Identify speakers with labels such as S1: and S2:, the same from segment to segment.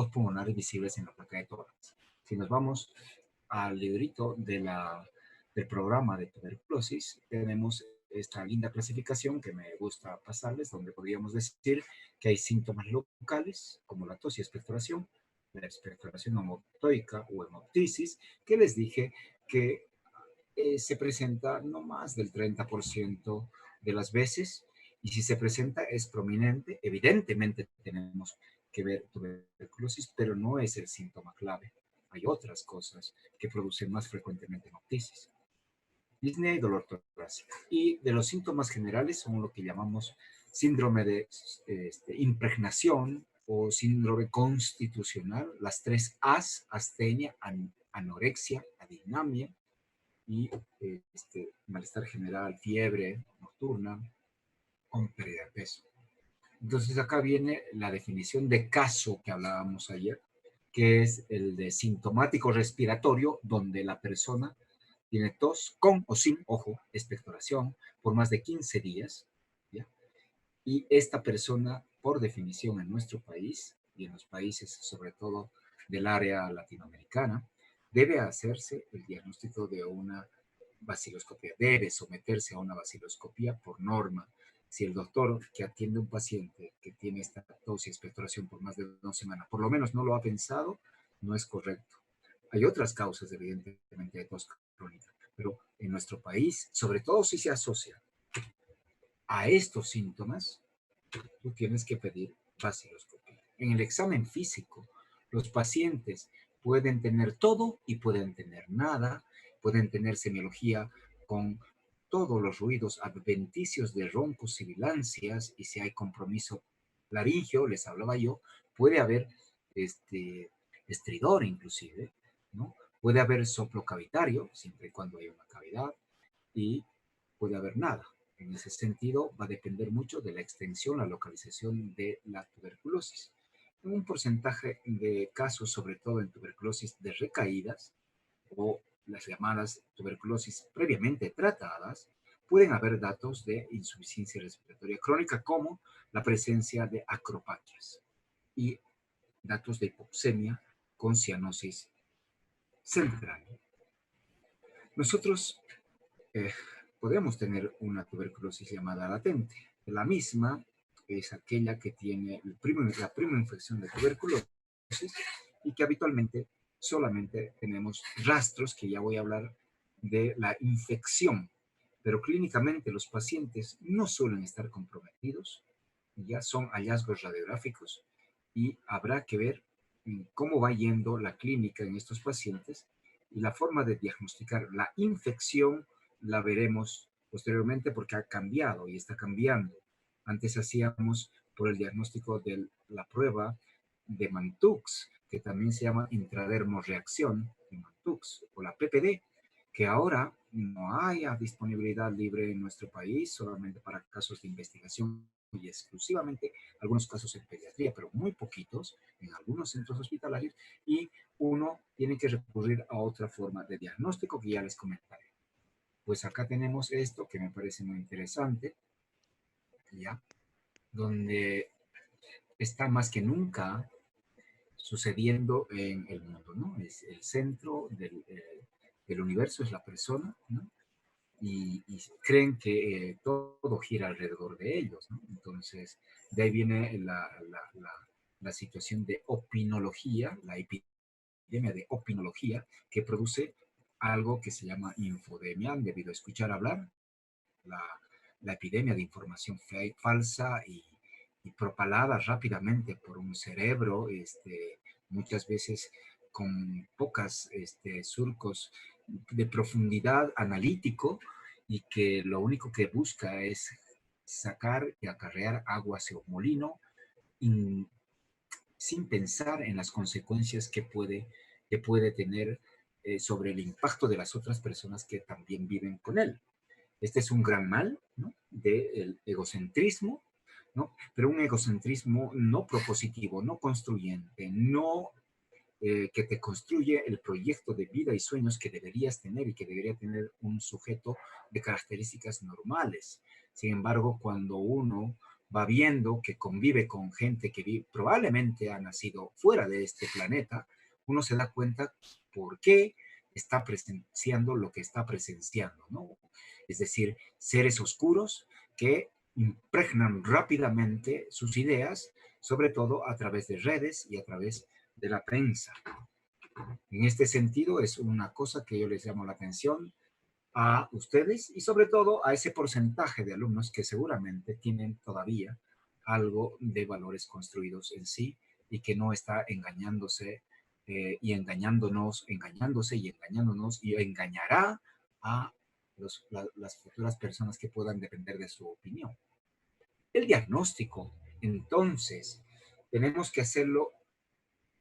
S1: trombos pulmonares visibles en la placa de tórax. Si nos vamos al librito del programa de tuberculosis, tenemos esta linda clasificación que me gusta pasarles, donde podríamos decir que hay síntomas locales, como la tos y expectoración, la expectoración hemoptoica o hemoptisis, que les dije que se presenta no más del 30% de las veces, y si se presenta es prominente. Evidentemente tenemos que ver tuberculosis, pero no es el síntoma clave. Hay otras cosas que producen más frecuentemente hemoptisis. Disnea y dolor torácico. Y de los síntomas generales son lo que llamamos síndrome de impregnación o síndrome constitucional, las tres A's: astenia, anorexia, adinamia, y malestar general, fiebre nocturna, con pérdida de peso. Entonces acá viene la definición de caso que hablábamos ayer, que es el de sintomático respiratorio, donde la persona tiene tos con o sin, ojo, expectoración, por más de 15 días, ¿ya? Y esta persona, por definición en nuestro país y en los países sobre todo del área latinoamericana, debe hacerse el diagnóstico de una vaciloscopia, debe someterse a una vaciloscopia por norma. Si el doctor que atiende a un paciente que tiene esta tos y expectoración por más de 2 semanas, por lo menos no lo ha pensado, no es correcto. Hay otras causas, evidentemente, de tos crónica, pero en nuestro país, sobre todo si se asocia a estos síntomas, tú tienes que pedir vaciloscopia. En el examen físico, los pacientes pueden tener todo y pueden tener nada, pueden tener semiología con todos los ruidos adventicios de roncos, sibilancias, y si hay compromiso laringio, les hablaba yo, puede haber estridor inclusive, ¿no? Puede haber soplo cavitario, siempre y cuando haya una cavidad, y puede haber nada. En ese sentido, va a depender mucho de la extensión, la localización de la tuberculosis. En un porcentaje de casos, sobre todo en tuberculosis de recaídas o las llamadas tuberculosis previamente tratadas, pueden haber datos de insuficiencia respiratoria crónica, como la presencia de acropaquias y datos de hipoxemia con cianosis central. Nosotros eh, podemos tener una tuberculosis llamada latente. La misma es aquella que tiene la prima infección de tuberculosis y que habitualmente solamente tenemos rastros, que ya voy a hablar de la infección, pero clínicamente los pacientes no suelen estar comprometidos, ya son hallazgos radiográficos, y habrá que ver cómo va yendo la clínica en estos pacientes, y la forma de diagnosticar la infección la veremos posteriormente, porque ha cambiado y está cambiando. Antes hacíamos por el diagnóstico de la prueba de Mantoux, que también se llama intradermorreacción de Mantoux, o la PPD, que ahora no hay a disponibilidad libre en nuestro país, solamente para casos de investigación y exclusivamente algunos casos en pediatría, pero muy poquitos en algunos centros hospitalarios, y uno tiene que recurrir a otra forma de diagnóstico que ya les comentaré. Pues acá tenemos esto que me parece muy interesante, ¿ya? Donde está más que nunca sucediendo en el mundo, ¿no? Es el centro del universo, es la persona, ¿no? Y creen que todo gira alrededor de ellos, ¿no? Entonces, de ahí viene la situación de opinología, la epidemia de opinología, que produce algo que se llama infodemia, debido a escuchar hablar, la, la epidemia de información falsa y propalada rápidamente por un cerebro, muchas veces con pocas surcos de profundidad analítico, y que lo único que busca es sacar y acarrear agua hacia un molino, in, sin pensar en las consecuencias que puede tener sobre el impacto de las otras personas que también viven con él. Este es un gran mal, ¿no?, del egocentrismo, ¿no? Pero un egocentrismo no propositivo, no construyente, no que te construye el proyecto de vida y sueños que deberías tener y que debería tener un sujeto de características normales. Sin embargo, cuando uno va viendo que convive con gente que probablemente ha nacido fuera de este planeta, uno se da cuenta por qué está presenciando lo que está presenciando, ¿no? Es decir, seres oscuros que impregnan rápidamente sus ideas, sobre todo a través de redes y a través de la prensa. En este sentido, es una cosa que yo les llamo la atención a ustedes y sobre todo a ese porcentaje de alumnos que seguramente tienen todavía algo de valores construidos en sí y que no está engañándose y engañándonos, engañándose y engañándonos y engañará a las futuras personas que puedan depender de su opinión. El diagnóstico, entonces, tenemos que hacerlo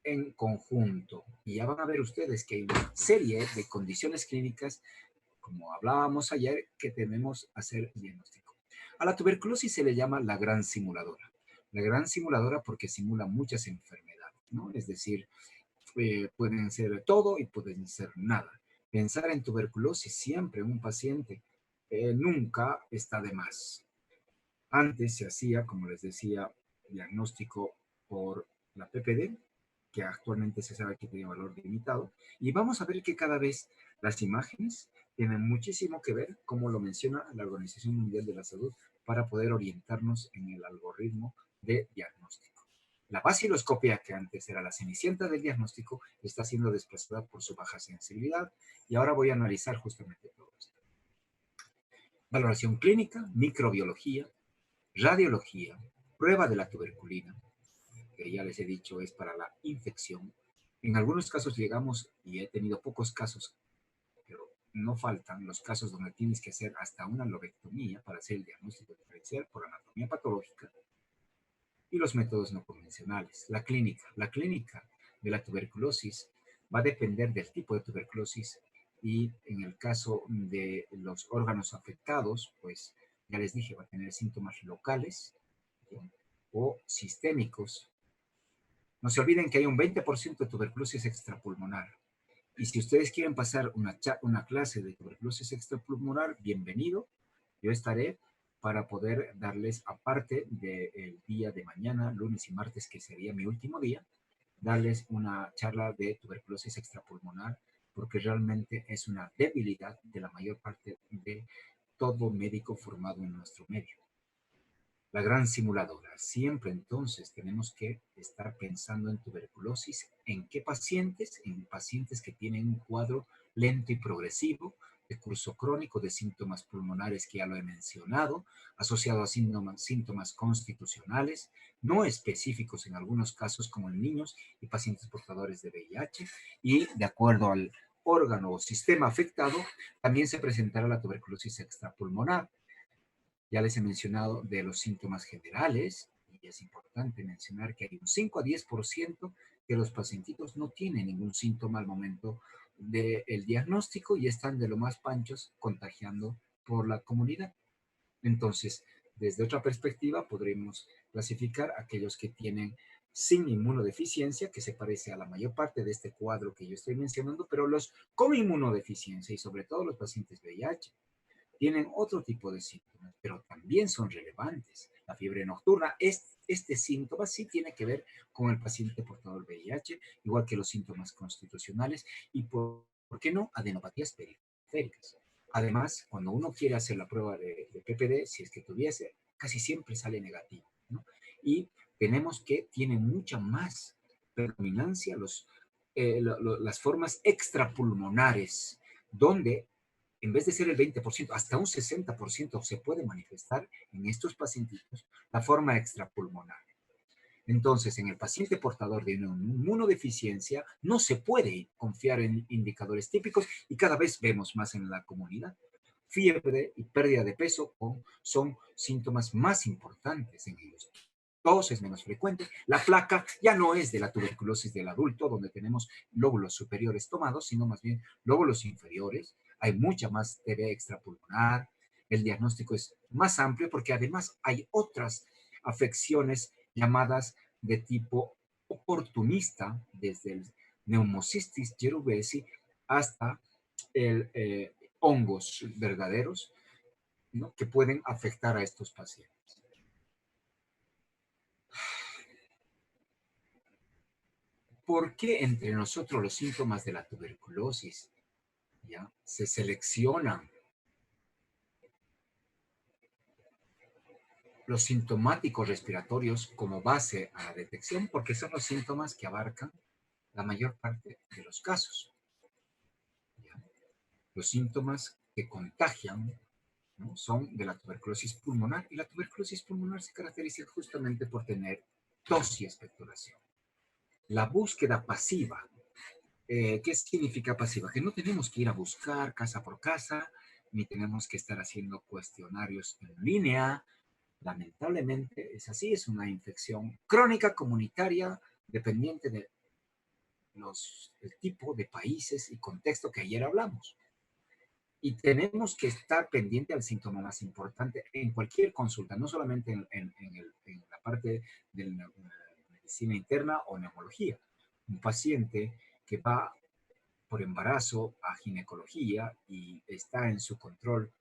S1: en conjunto y ya van a ver ustedes que hay una serie de condiciones clínicas como hablábamos ayer, que debemos hacer diagnóstico. A la tuberculosis se le llama la gran simuladora. La gran simuladora porque simula muchas enfermedades, ¿no? Es decir, pueden ser todo y pueden ser nada. Pensar en tuberculosis siempre en un paciente nunca está de más. Antes se hacía, como les decía, diagnóstico por la PPD, que actualmente se sabe que tiene valor limitado, y vamos a ver que cada vez las imágenes tienen muchísimo que ver, como lo menciona la Organización Mundial de la Salud, para poder orientarnos en el algoritmo de diagnóstico. La vaciloscopia, que antes era la cenicienta del diagnóstico, está siendo desplazada por su baja sensibilidad, y ahora voy a analizar justamente todo esto. Valoración clínica, microbiología, radiología, prueba de la tuberculina, que ya les he dicho es para la infección. En algunos casos llegamos, y he tenido pocos casos, pero no faltan los casos donde tienes que hacer hasta una lobectomía para hacer el diagnóstico diferencial por anatomía patológica y los métodos no convencionales. La clínica de la tuberculosis va a depender del tipo de tuberculosis y en el caso de los órganos afectados, pues ya les dije, va a tener síntomas locales, ¿sí?, o sistémicos. No se olviden que hay un 20% de tuberculosis extrapulmonar. Y si ustedes quieren pasar una clase de tuberculosis extrapulmonar, bienvenido. Yo estaré para poder darles, aparte del día de mañana, lunes y martes, que sería mi último día, darles una charla de tuberculosis extrapulmonar, porque realmente es una debilidad de la mayor parte de todo médico formado en nuestro medio. La gran simuladora. Siempre entonces tenemos que estar pensando en tuberculosis. ¿En qué pacientes? En pacientes que tienen un cuadro lento y progresivo, de curso crónico, de síntomas pulmonares que ya lo he mencionado, asociado a síntomas constitucionales, no específicos en algunos casos como en niños y pacientes portadores de VIH, y de acuerdo al órgano o sistema afectado, también se presentará la tuberculosis extrapulmonar. Ya les he mencionado de los síntomas generales, y es importante mencionar que hay un 5 a 10% de los pacientitos no tienen ningún síntoma al momento del diagnóstico y están de lo más panchos contagiando por la comunidad. Entonces, desde otra perspectiva, podremos clasificar aquellos que tienen sin inmunodeficiencia, que se parece a la mayor parte de este cuadro que yo estoy mencionando, pero los con inmunodeficiencia y sobre todo los pacientes VIH tienen otro tipo de síntomas, pero también son relevantes. La fiebre nocturna, este síntoma sí tiene que ver con el paciente portador VIH, igual que los síntomas constitucionales y, ¿por qué no?, adenopatías periféricas. Además, cuando uno quiere hacer la prueba de PPD, si es que tuviese, casi siempre sale negativo, ¿no? Y tenemos que tienen mucha más predominancia las formas extrapulmonares, donde en vez de ser el 20%, hasta un 60% se puede manifestar en estos pacientitos la forma extrapulmonar. Entonces, en el paciente portador de una inmunodeficiencia no se puede confiar en indicadores típicos y cada vez vemos más en la comunidad. Fiebre y pérdida de peso son síntomas más importantes en ellos. Tos es menos frecuente. La placa ya no es de la tuberculosis del adulto, donde tenemos lóbulos superiores tomados, sino más bien lóbulos inferiores. Hay mucha más TB extrapulmonar. El diagnóstico es más amplio porque además hay otras afecciones llamadas de tipo oportunista, desde el Pneumocystis jirovecii hasta el hongos verdaderos, ¿no?, que pueden afectar a estos pacientes. ¿por qué entre nosotros los síntomas de la tuberculosis, ¿ya?, se seleccionan los sintomáticos respiratorios como base a la detección? Porque son los síntomas que abarcan la mayor parte de los casos, ¿ya? Los síntomas que contagian, ¿no?, son de la tuberculosis pulmonar, y la tuberculosis pulmonar se caracteriza justamente por tener tos y expectoración. La búsqueda pasiva. ¿Qué significa pasiva? Que no tenemos que ir a buscar casa por casa, ni tenemos que estar haciendo cuestionarios en línea. Lamentablemente es así, es una infección crónica comunitaria dependiente de el tipo de países y contexto que ayer hablamos. Y tenemos que estar pendiente al síntoma más importante en cualquier consulta, no solamente en la parte de la medicina interna o neumología. Un paciente que va por embarazo a ginecología y está en su control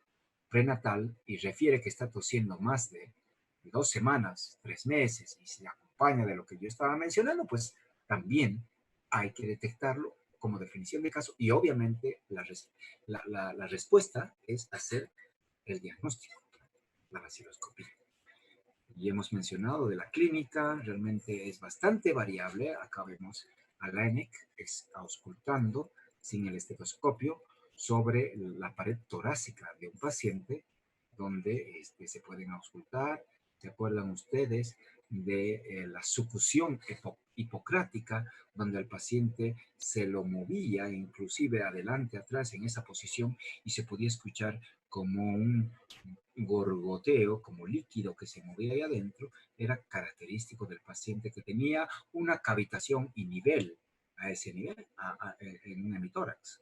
S1: prenatal y refiere que está tosiendo más de 2 semanas, 3 meses, y se acompaña de lo que yo estaba mencionando, pues también hay que detectarlo como definición de caso, y obviamente la respuesta es hacer el diagnóstico, la vaciloscopia. Y hemos mencionado de la clínica, realmente es bastante variable. Acá vemos a la ENEC auscultando sin el estetoscopio sobre la pared torácica de un paciente, donde se pueden auscultar. ¿Se acuerdan ustedes de la sucusión hipocrática, donde al paciente se lo movía inclusive adelante, atrás en esa posición, y se podía escuchar como un gorgoteo, como líquido que se movía ahí adentro? Era característico del paciente que tenía una cavitación y nivel a ese nivel, en un hemitórax.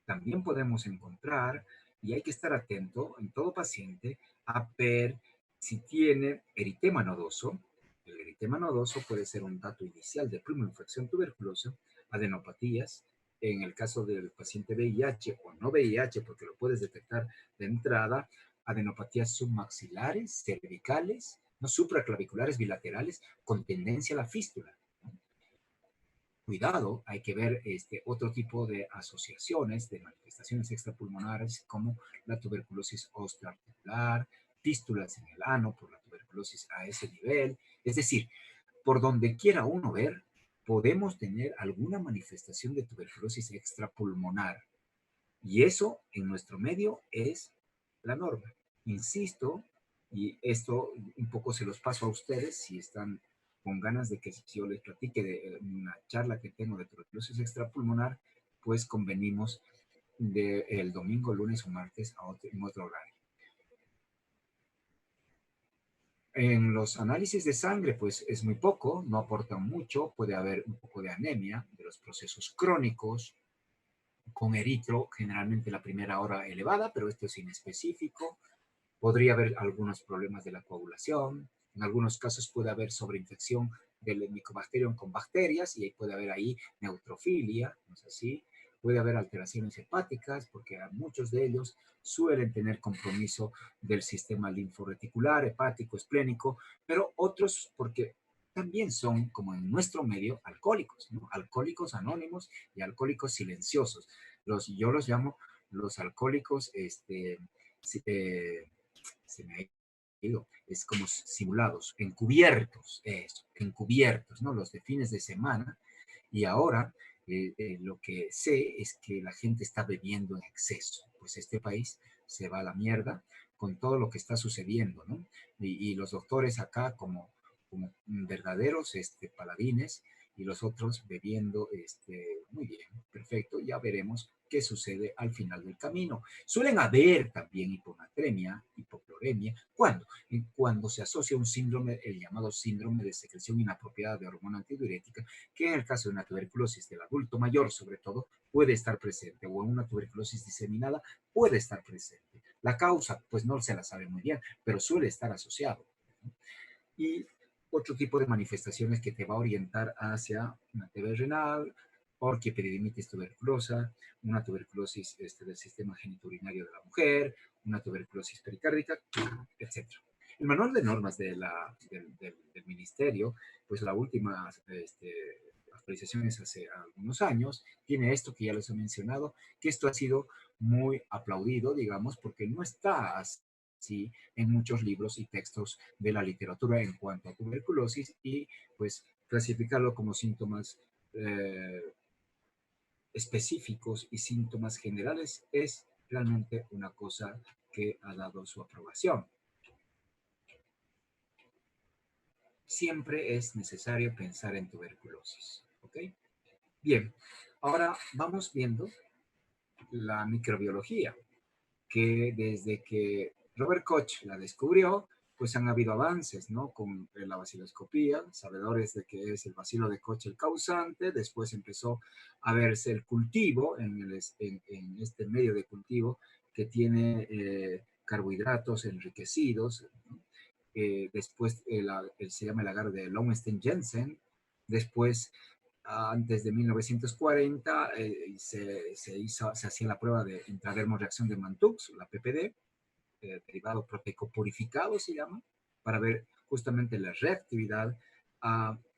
S1: También podemos encontrar, y hay que estar atento en todo paciente, a ver si tiene eritema nodoso. El eritema nodoso puede ser un dato inicial de prima infección tuberculosa, adenopatías. En el caso del paciente VIH o no VIH, porque lo puedes detectar de entrada, adenopatías submaxilares, cervicales, no supraclaviculares bilaterales, con tendencia a la fístula. Cuidado, hay que ver otro tipo de asociaciones, de manifestaciones extrapulmonares, como la tuberculosis osteoarticular, fístulas en el ano por la tuberculosis a ese nivel. Es decir, por donde quiera uno ver, podemos tener alguna manifestación de tuberculosis extrapulmonar. Y eso en nuestro medio es la norma. Insisto, y esto un poco se los paso a ustedes si están con ganas de que yo les platique de una charla que tengo de tuberculosis extrapulmonar, pues convenimos el domingo, lunes o martes en otro horario. En los análisis de sangre, pues es muy poco, no aportan mucho. Puede haber un poco de anemia de los procesos crónicos, con eritro, generalmente la primera hora elevada, pero esto es inespecífico. Podría haber algunos problemas de la coagulación. En algunos casos puede haber sobreinfección del Mycobacterium con bacterias, y puede haber ahí neutrofilia, ¿no es así? Puede haber alteraciones hepáticas, porque muchos de ellos suelen tener compromiso del sistema linforeticular, hepático, esplénico, pero otros porque también son, como en nuestro medio, alcohólicos, ¿no? Alcohólicos anónimos y alcohólicos silenciosos. Yo los llamo los alcohólicos, se me ha ido, es como simulados, encubiertos, eso, encubiertos, ¿no? Los de fines de semana. Y ahora lo que sé es que la gente está bebiendo en exceso. Pues este país se va a la mierda con todo lo que está sucediendo, ¿no? Y los doctores acá como verdaderos paladines, y los otros bebiendo. Muy bien, perfecto, ya veremos qué sucede al final del camino. Suelen haber también hiponatremia, hipocloremia, cuando se asocia un síndrome, el llamado síndrome de secreción inapropiada de hormona antidiurética, que en el caso de una tuberculosis del adulto mayor, sobre todo, puede estar presente, o en una tuberculosis diseminada puede estar presente. La causa, pues no se la sabe muy bien, pero suele estar asociado. Y otro tipo de manifestaciones que te va a orientar hacia una TB renal, orquiepididimitis tuberculosa, una tuberculosis del sistema genitourinario de la mujer, una tuberculosis pericárdica, etc. El manual de normas del ministerio, pues la última actualizaciones hace algunos años, tiene esto que ya les he mencionado, que esto ha sido muy aplaudido, digamos, porque no está así en muchos libros y textos de la literatura en cuanto a tuberculosis y pues clasificarlo como síntomas eh, específicos y síntomas generales es realmente una cosa que ha dado su aprobación. Siempre es necesario pensar en tuberculosis, ¿ok? Bien, ahora vamos viendo la microbiología, que desde que Robert Koch la descubrió, pues han habido avances, ¿no? Con la baciloscopía, sabedores de que es el bacilo de Koch el causante, después empezó a verse el cultivo en este medio de cultivo que tiene carbohidratos enriquecidos, ¿no? Después se llama el agar de Lowenstein-Jensen, después antes de 1940 se hacía la prueba de intradermo-reacción de Mantoux, la PPD, derivado proteico purificado se llama, para ver justamente la reactividad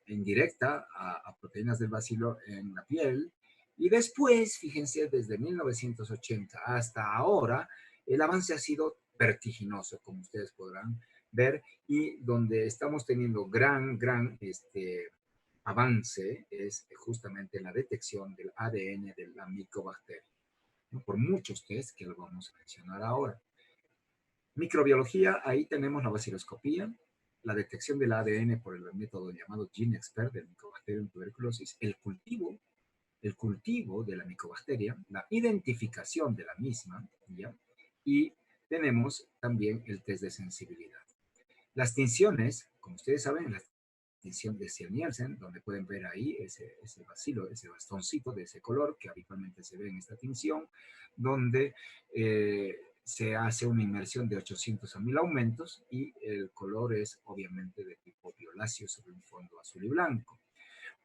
S1: indirecta a proteínas del bacilo en la piel. Y después, fíjense, desde 1980 hasta ahora, el avance ha sido vertiginoso, como ustedes podrán ver, y donde estamos teniendo gran avance es justamente la detección del ADN de la micobacteria, ¿no? Por muchos test que lo vamos a mencionar ahora. Microbiología, ahí tenemos la baciloscopía, la detección del ADN por el método llamado GeneXpert del Mycobacterium tuberculosis, el cultivo de la micobacteria, la identificación de la misma, ¿ya? Y tenemos también el test de sensibilidad. Las tinciones, como ustedes saben, la tinción de Ziel-Nielsen, donde pueden ver ahí ese bacilo, ese bastoncito de ese color que habitualmente se ve en esta tinción, donde se hace una inmersión de 800 a 1000 aumentos y el color es obviamente de tipo violáceo sobre un fondo azul y blanco.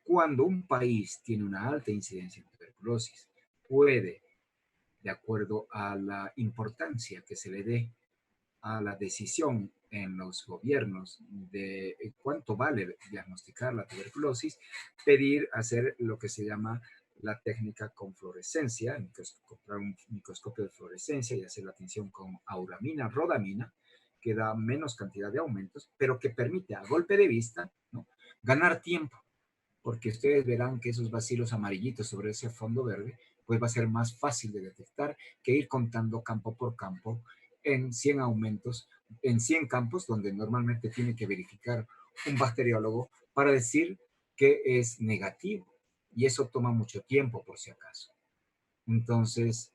S1: Cuando un país tiene una alta incidencia en tuberculosis, puede, de acuerdo a la importancia que se le dé a la decisión en los gobiernos de cuánto vale diagnosticar la tuberculosis, pedir hacer lo que se llama la técnica con fluorescencia, comprar un microscopio de fluorescencia y hacer la tinción con auramina, rodamina, que da menos cantidad de aumentos, pero que permite a golpe de vista, ¿no?, ganar tiempo, porque ustedes verán que esos bacilos amarillitos sobre ese fondo verde, pues va a ser más fácil de detectar que ir contando campo por campo en 100 aumentos, en 100 campos, donde normalmente tiene que verificar un bacteriólogo para decir que es negativo. Y eso toma mucho tiempo, por si acaso. Entonces,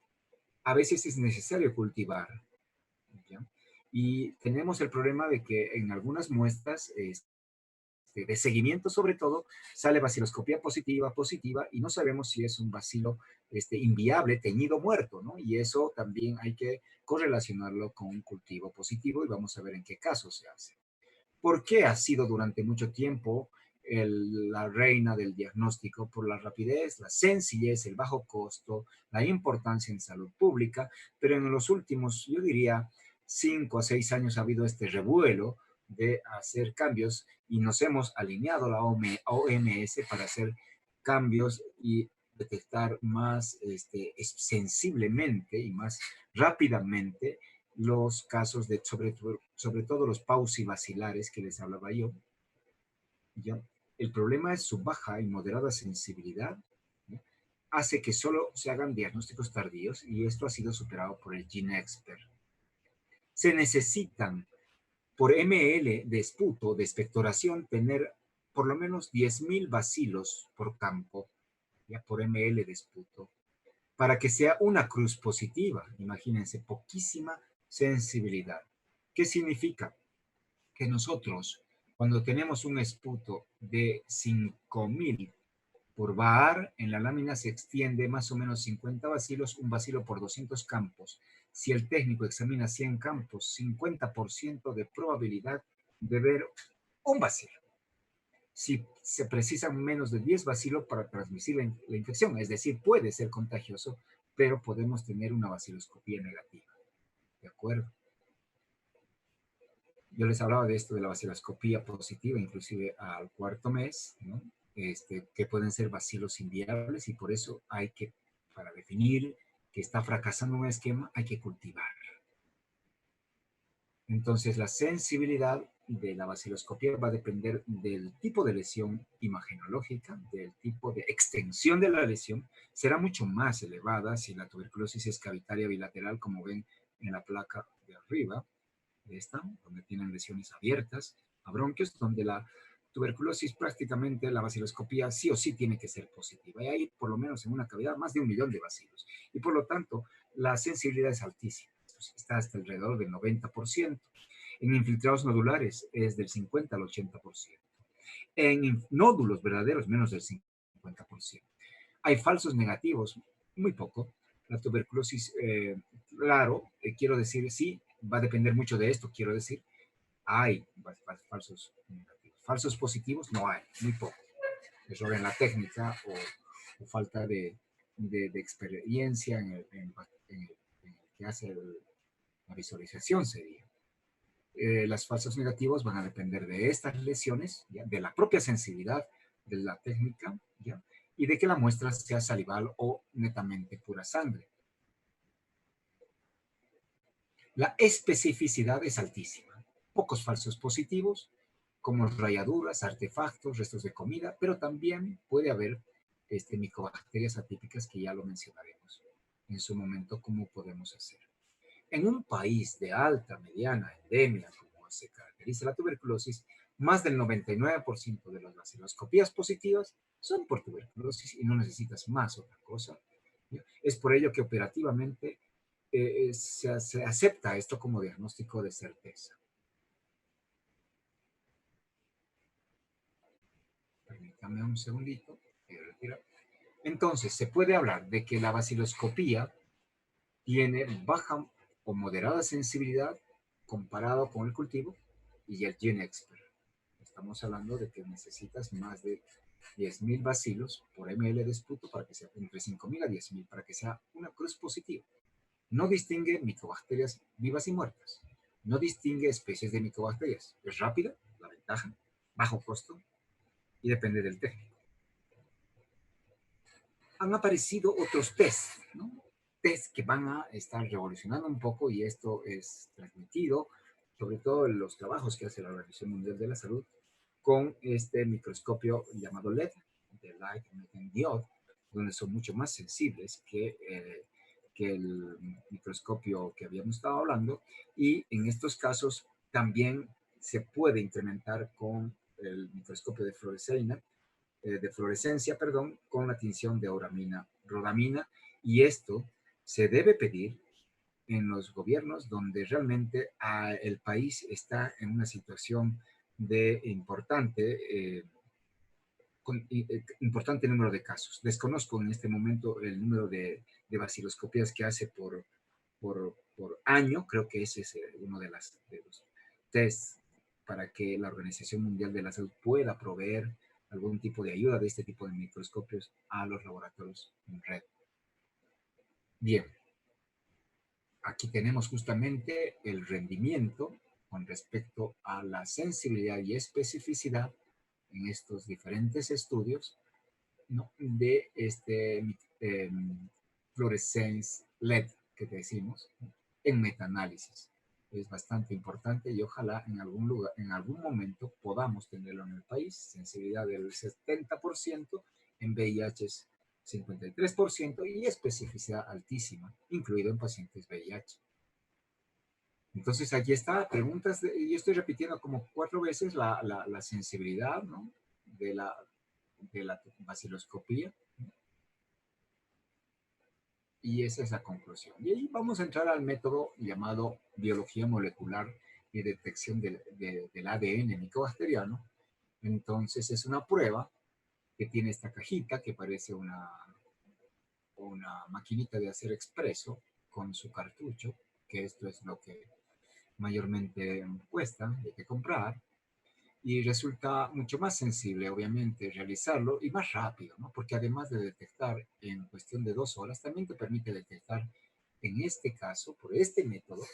S1: a veces es necesario cultivar, ¿ya? Y tenemos el problema de que en algunas muestras de seguimiento sobre todo, sale baciloscopía positiva, y no sabemos si es un bacilo inviable, teñido, muerto, ¿no? Y eso también hay que correlacionarlo con un cultivo positivo y vamos a ver en qué caso se hace. ¿Por qué ha sido durante mucho tiempo la reina del diagnóstico? Por la rapidez, la sencillez, el bajo costo, la importancia en salud pública, pero en los últimos, yo diría, 5 a 6 años ha habido este revuelo de hacer cambios y nos hemos alineado a la OMS para hacer cambios y detectar más sensiblemente y más rápidamente los casos de, sobre todo los paucibacilares que les hablaba yo, ¿ya? El problema es su baja y moderada sensibilidad, ¿no? Hace que solo se hagan diagnósticos tardíos y esto ha sido superado por el GeneXpert. Se necesitan por ml de esputo, de expectoración, tener por lo menos 10.000 bacilos por campo, ya por ml de esputo, para que sea una cruz positiva. Imagínense, poquísima sensibilidad. ¿Qué significa? Que nosotros, cuando tenemos un esputo de 5.000 por bar, en la lámina se extiende más o menos 50 bacilos, un bacilo por 200 campos. Si el técnico examina 100 campos, 50% de probabilidad de ver un bacilo. Si se precisan menos de 10 bacilos para transmitir la infección, es decir, puede ser contagioso, pero podemos tener una baciloscopía negativa. ¿De acuerdo? Yo les hablaba de esto de la baciloscopía positiva, inclusive al cuarto mes, ¿no? que pueden ser bacilos inviables y por eso hay que, para definir que está fracasando un esquema, hay que cultivar. Entonces, la sensibilidad de la baciloscopía va a depender del tipo de lesión imagenológica, del tipo de extensión de la lesión. Será mucho más elevada si la tuberculosis es cavitaria bilateral, como ven en la placa de arriba, de esta, donde tienen lesiones abiertas a bronquios, donde la tuberculosis prácticamente la baciloscopía sí o sí tiene que ser positiva. Y hay por lo menos en una cavidad más de 1 millón de bacilos. Y por lo tanto, la sensibilidad es altísima. Está hasta alrededor del 90%. En infiltrados nodulares es del 50 al 80%. En nódulos verdaderos, menos del 50%. Hay falsos negativos, muy poco. La tuberculosis, claro, quiero decir, sí, va a depender mucho de esto, quiero decir, hay falsos negativos. Falsos positivos no hay, muy poco. Error en la técnica o falta de experiencia en el que hace la visualización sería. Las falsos negativos van a depender de estas lesiones, ¿ya? De la propia sensibilidad de la técnica, ¿ya? Y de que la muestra sea salival o netamente pura sangre. La especificidad es altísima. Pocos falsos positivos, como rayaduras, artefactos, restos de comida, pero también puede haber micobacterias atípicas que ya lo mencionaremos en su momento, cómo podemos hacer. En un país de alta, mediana, endemia, como se caracteriza la tuberculosis, más del 99% de las baciloscopías positivas son por tuberculosis y no necesitas más otra cosa. Es por ello que operativamente se acepta esto como diagnóstico de certeza. Permítame un segundito. Entonces, se puede hablar de que la baciloscopía tiene baja o moderada sensibilidad comparado con el cultivo y el GeneXpert. Estamos hablando de que necesitas más de 10.000 bacilos por ml de esputo para que sea entre 5.000 a 10.000 para que sea una cruz positiva. No distingue micobacterias vivas y muertas. No distingue especies de micobacterias. Es rápida, la ventaja, bajo costo y depende del técnico. Han aparecido otros test, ¿no? Test que van a estar revolucionando un poco y esto es transmitido, sobre todo en los trabajos que hace la Organización Mundial de la Salud, con este microscopio llamado LED, de Light Emitting Diode, donde son mucho más sensibles que el microscopio que habíamos estado hablando, y en estos casos también se puede incrementar con el microscopio de fluorescencia, perdón, con la tinción de auramina, rodamina, y esto se debe pedir en los gobiernos donde realmente el país está en una situación de importante número de casos. Desconozco en este momento el número de baciloscopías que hace por año, creo que ese es uno de los tests para que la Organización Mundial de la Salud pueda proveer algún tipo de ayuda de este tipo de microscopios a los laboratorios en red. Bien, aquí tenemos justamente el rendimiento con respecto a la sensibilidad y especificidad en estos diferentes estudios, ¿no? De eh, fluorescencia LED que decimos, ¿no? En metaanálisis. Es bastante importante y ojalá en algún lugar, en algún momento podamos tenerlo en el país. Sensibilidad del 70%, en VIH 53% y especificidad altísima, incluido en pacientes VIH. Entonces, aquí está, preguntas, yo estoy repitiendo como 4 veces la sensibilidad, ¿no? de la vaciloscopía, ¿no? Y esa es la conclusión. Y ahí vamos a entrar al método llamado biología molecular y detección del ADN micobacteriano. Entonces, es una prueba que tiene esta cajita que parece una maquinita de hacer expreso con su cartucho, que esto es lo que mayormente cuesta, hay que comprar, y resulta mucho más sensible, obviamente, realizarlo y más rápido, ¿no? Porque además de detectar en cuestión de 2 horas, también te permite detectar, en este caso, por este método,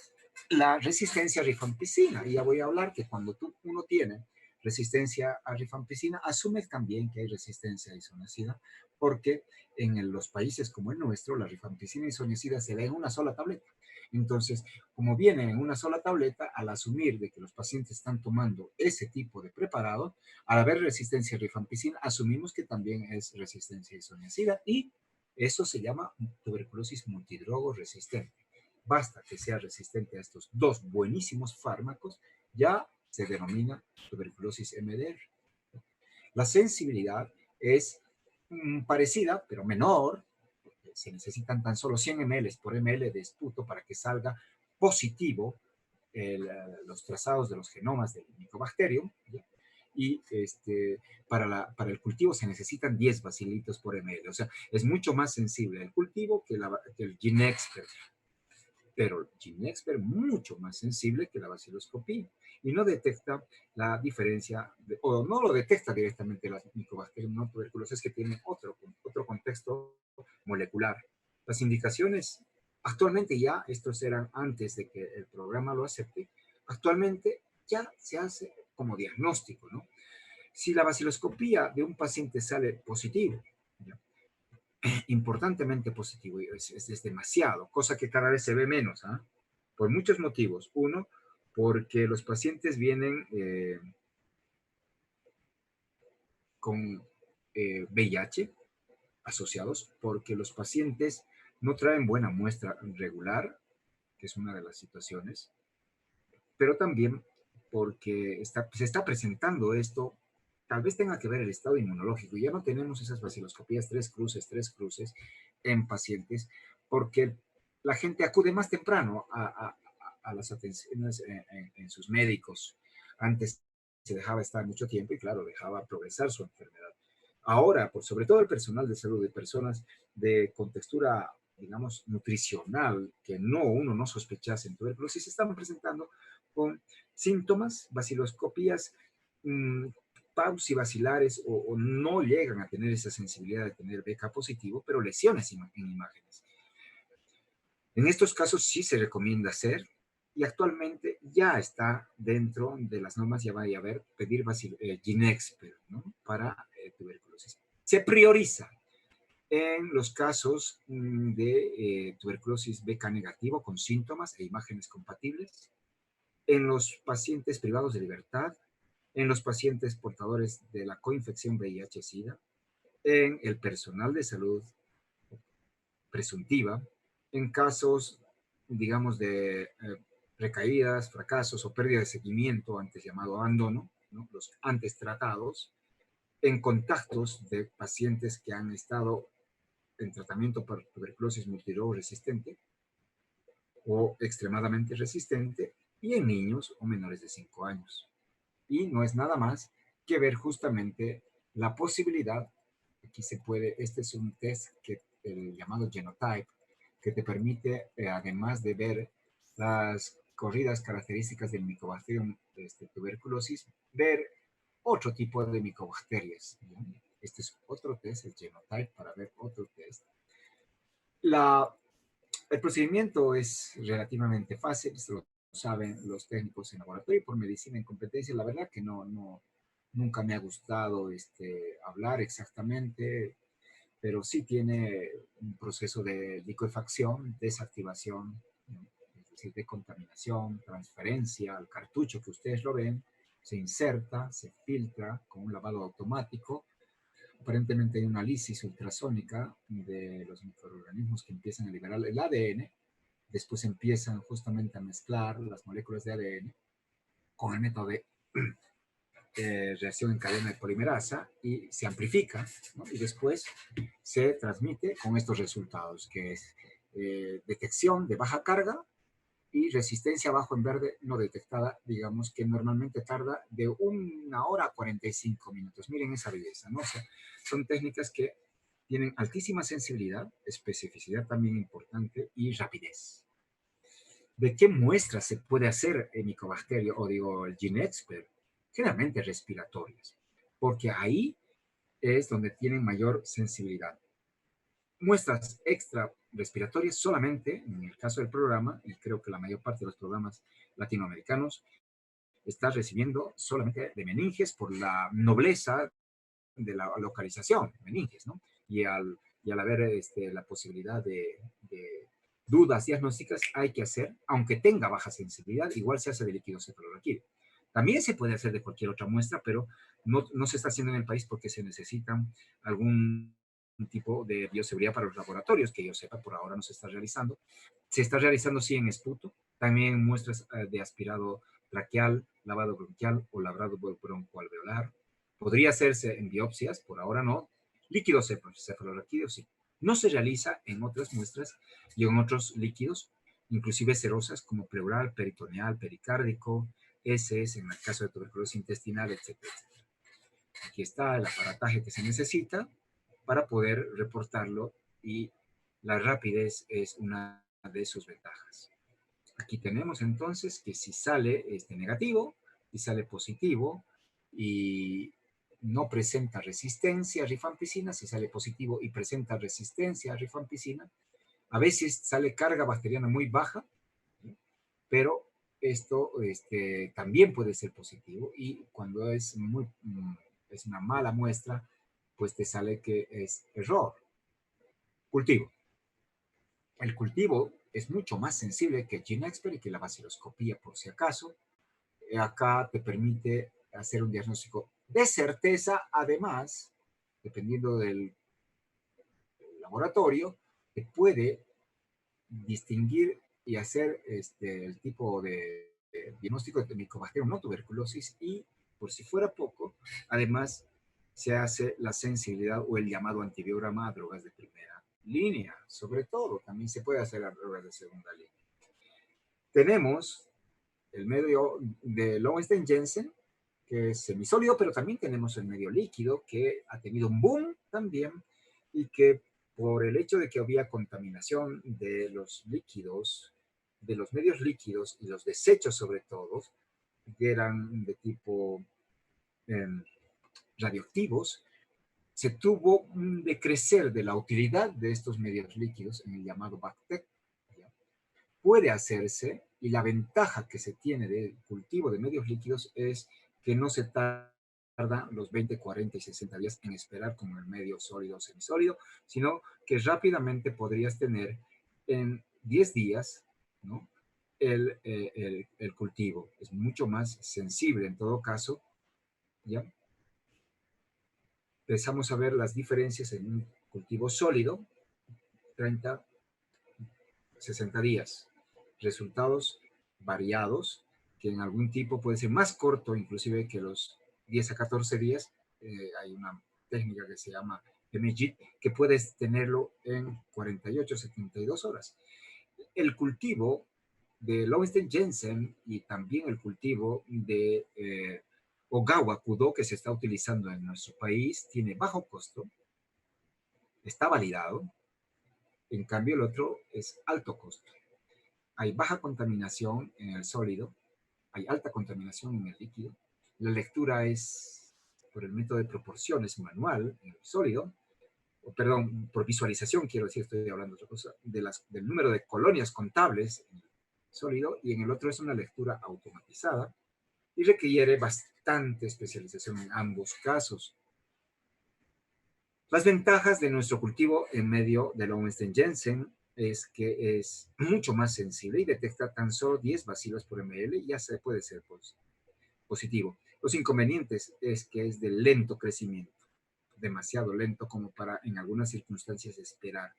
S1: la resistencia a rifampicina. Y ya voy a hablar que cuando uno tiene resistencia a rifampicina, asume también que hay resistencia a isoniazida, porque en los países como el nuestro, la rifampicina y isoniazida se da en una sola tableta. Entonces, como vienen en una sola tableta, al asumir de que los pacientes están tomando ese tipo de preparado, al haber resistencia a rifampicina, asumimos que también es resistencia a isoniazida y eso se llama tuberculosis multidrogo resistente. Basta que sea resistente a estos dos buenísimos fármacos, ya se denomina tuberculosis MDR. La sensibilidad es parecida, pero menor. Se necesitan tan solo 100 ml por ml de esputo para que salga positivo los trazados de los genomas del Mycobacterium. ¿Ya? Y para el cultivo se necesitan 10 bacilitos por ml. O sea, es mucho más sensible el cultivo que el GeneXpert, pero el GeneXpert mucho más sensible que la baciloscopía y no detecta la diferencia, o no lo detecta directamente las Mycobacterium no tuberculosis que tienen otro contexto molecular. Las indicaciones, actualmente ya, estos eran antes de que el programa lo acepte, actualmente ya se hace como diagnóstico, ¿no? Si la baciloscopía de un paciente sale positivo, ¿ya? Importantemente positivo, es demasiado, cosa que cada vez se ve menos, ¿ah? Por muchos motivos. Uno, porque los pacientes vienen con VIH asociados, porque los pacientes no traen buena muestra regular, que es una de las situaciones, pero también porque se está presentando esto, tal vez tenga que ver el estado inmunológico. Ya no tenemos esas vaciloscopías tres cruces en pacientes, porque la gente acude más temprano a las atenciones en sus médicos. Antes se dejaba estar mucho tiempo y claro, dejaba progresar su enfermedad. Ahora, por sobre todo el personal de salud de personas de contextura, digamos, nutricional, que uno no sospechase en tuberculosis, se están presentando con síntomas, vaciloscopías pausivacilares o no llegan a tener esa sensibilidad de tener BK positivo, pero lesiones en imágenes. En estos casos sí se recomienda hacer y actualmente ya está dentro de las normas, ya va a haber pedir GeneXpert, ¿no? Para tuberculosis. Se prioriza en los casos de tuberculosis BK negativo con síntomas e imágenes compatibles, en los pacientes privados de libertad, en los pacientes portadores de la coinfección VIH-Sida, en el personal de salud presuntiva, en casos, digamos, de recaídas, fracasos o pérdida de seguimiento, antes llamado abandono, ¿no? Los antes tratados, en contactos de pacientes que han estado en tratamiento por tuberculosis multidrogo resistente o extremadamente resistente y en niños o menores de 5 años. Y no es nada más que ver justamente la posibilidad, aquí se puede, este es un test que el llamado Genotype, que te permite, además de ver las corridas características del Mycobacterium tuberculosis, ver otro tipo de micobacterias. ¿No? Este es otro test, el Genotype, para ver otro test. El procedimiento es relativamente fácil, esto lo saben los técnicos en laboratorio por medicina en competencia. La verdad que nunca me ha gustado hablar exactamente, pero sí tiene un proceso de liquefacción, desactivación, es decir, de contaminación, transferencia al cartucho que ustedes lo ven, se inserta, se filtra con un lavado automático. Aparentemente hay una lisis ultrasónica de los microorganismos que empiezan a liberar el ADN, después empiezan justamente a mezclar las moléculas de ADN con el método de reacción en cadena de polimerasa y se amplifica, ¿no? Y después se transmite con estos resultados, que es detección de baja carga y resistencia bajo en verde no detectada, digamos que normalmente tarda de 1 hora a 45 minutos. Miren esa belleza, ¿no? O sea, son técnicas que tienen altísima sensibilidad, especificidad también importante y rapidez. ¿De qué muestras se puede hacer el micobacterio o digo el GeneXpert? Generalmente respiratorias, porque ahí es donde tienen mayor sensibilidad. Muestras extra respiratorias solamente, en el caso del programa, y creo que la mayor parte de los programas latinoamericanos, está recibiendo solamente de meninges por la nobleza de la localización, meninges, ¿no? Y al haber la posibilidad de dudas diagnósticas, hay que hacer, aunque tenga baja sensibilidad, igual se hace de líquido cefalorraquídeo. También se puede hacer de cualquier otra muestra, pero no se está haciendo en el país porque se necesitan algún tipo de bioseguridad para los laboratorios, que yo sepa, por ahora no se está realizando. Se está realizando, sí, en esputo, también muestras de aspirado traqueal, lavado bronquial o labrado broncoalveolar. Podría hacerse en biopsias, por ahora no. Líquido cefalorraquídeo, sí. No se realiza en otras muestras y en otros líquidos, inclusive serosas como pleural, peritoneal, pericárdico, heces, en el caso de tuberculosis intestinal, etcétera. Aquí está el aparataje que se necesita para poder reportarlo y la rapidez es una de sus ventajas. Aquí tenemos entonces que si sale negativo, si sale positivo y no presenta resistencia a rifampicina, si sale positivo y presenta resistencia a rifampicina, a veces sale carga bacteriana muy baja, ¿sí? Pero esto también puede ser positivo y cuando es una mala muestra, pues te sale que es error. Cultivo. El cultivo es mucho más sensible que el GeneXpert y que la baciloscopía, por si acaso. Acá te permite hacer un diagnóstico de certeza, además, dependiendo del laboratorio, que puede distinguir y hacer el tipo de diagnóstico de Mycobacterium no tuberculosis y, por si fuera poco, además se hace la sensibilidad o el llamado antibiograma a drogas de primera línea. Sobre todo, también se puede hacer a drogas de segunda línea. Tenemos el medio de Lowenstein-Jensen, que es semisólido, pero también tenemos el medio líquido, que ha tenido un boom también, y que por el hecho de que había contaminación de los líquidos, de los medios líquidos y los desechos sobre todo, que eran de tipo eh, radioactivos, se tuvo un decrecer de la utilidad de estos medios líquidos en el llamado BACTEC. Puede hacerse, y la ventaja que se tiene del cultivo de medios líquidos es que no se tarda los 20, 40 y 60 días en esperar como el medio sólido o semisólido, sino que rápidamente podrías tener en 10 días, ¿no? el cultivo. Es mucho más sensible en todo caso, ¿ya? Empezamos a ver las diferencias en un cultivo sólido, 30, 60 días. Resultados variados, que en algún tipo puede ser más corto inclusive que los 10 a 14 días. Hay una técnica que se llama MGIT, que puedes tenerlo en 48, 72 horas. El cultivo de Lowenstein-Jensen y también el cultivo de Ogawa Kudo, que se está utilizando en nuestro país, tiene bajo costo, está validado. En cambio, el otro es alto costo. Hay baja contaminación en el sólido, hay alta contaminación en el líquido. La lectura es por el método de proporciones manual en el sólido, o perdón, por visualización, quiero decir, estoy hablando de otra cosa, del número de colonias contables en el sólido, y en el otro es una lectura automatizada y requiere bastante especialización en ambos casos. Las ventajas de nuestro cultivo en medio de Lowenstein-Jensen es que es mucho más sensible y detecta tan solo 10 bacilos por ml y ya se puede ser positivo. Los inconvenientes es que es de lento crecimiento, demasiado lento como para en algunas circunstancias esperar.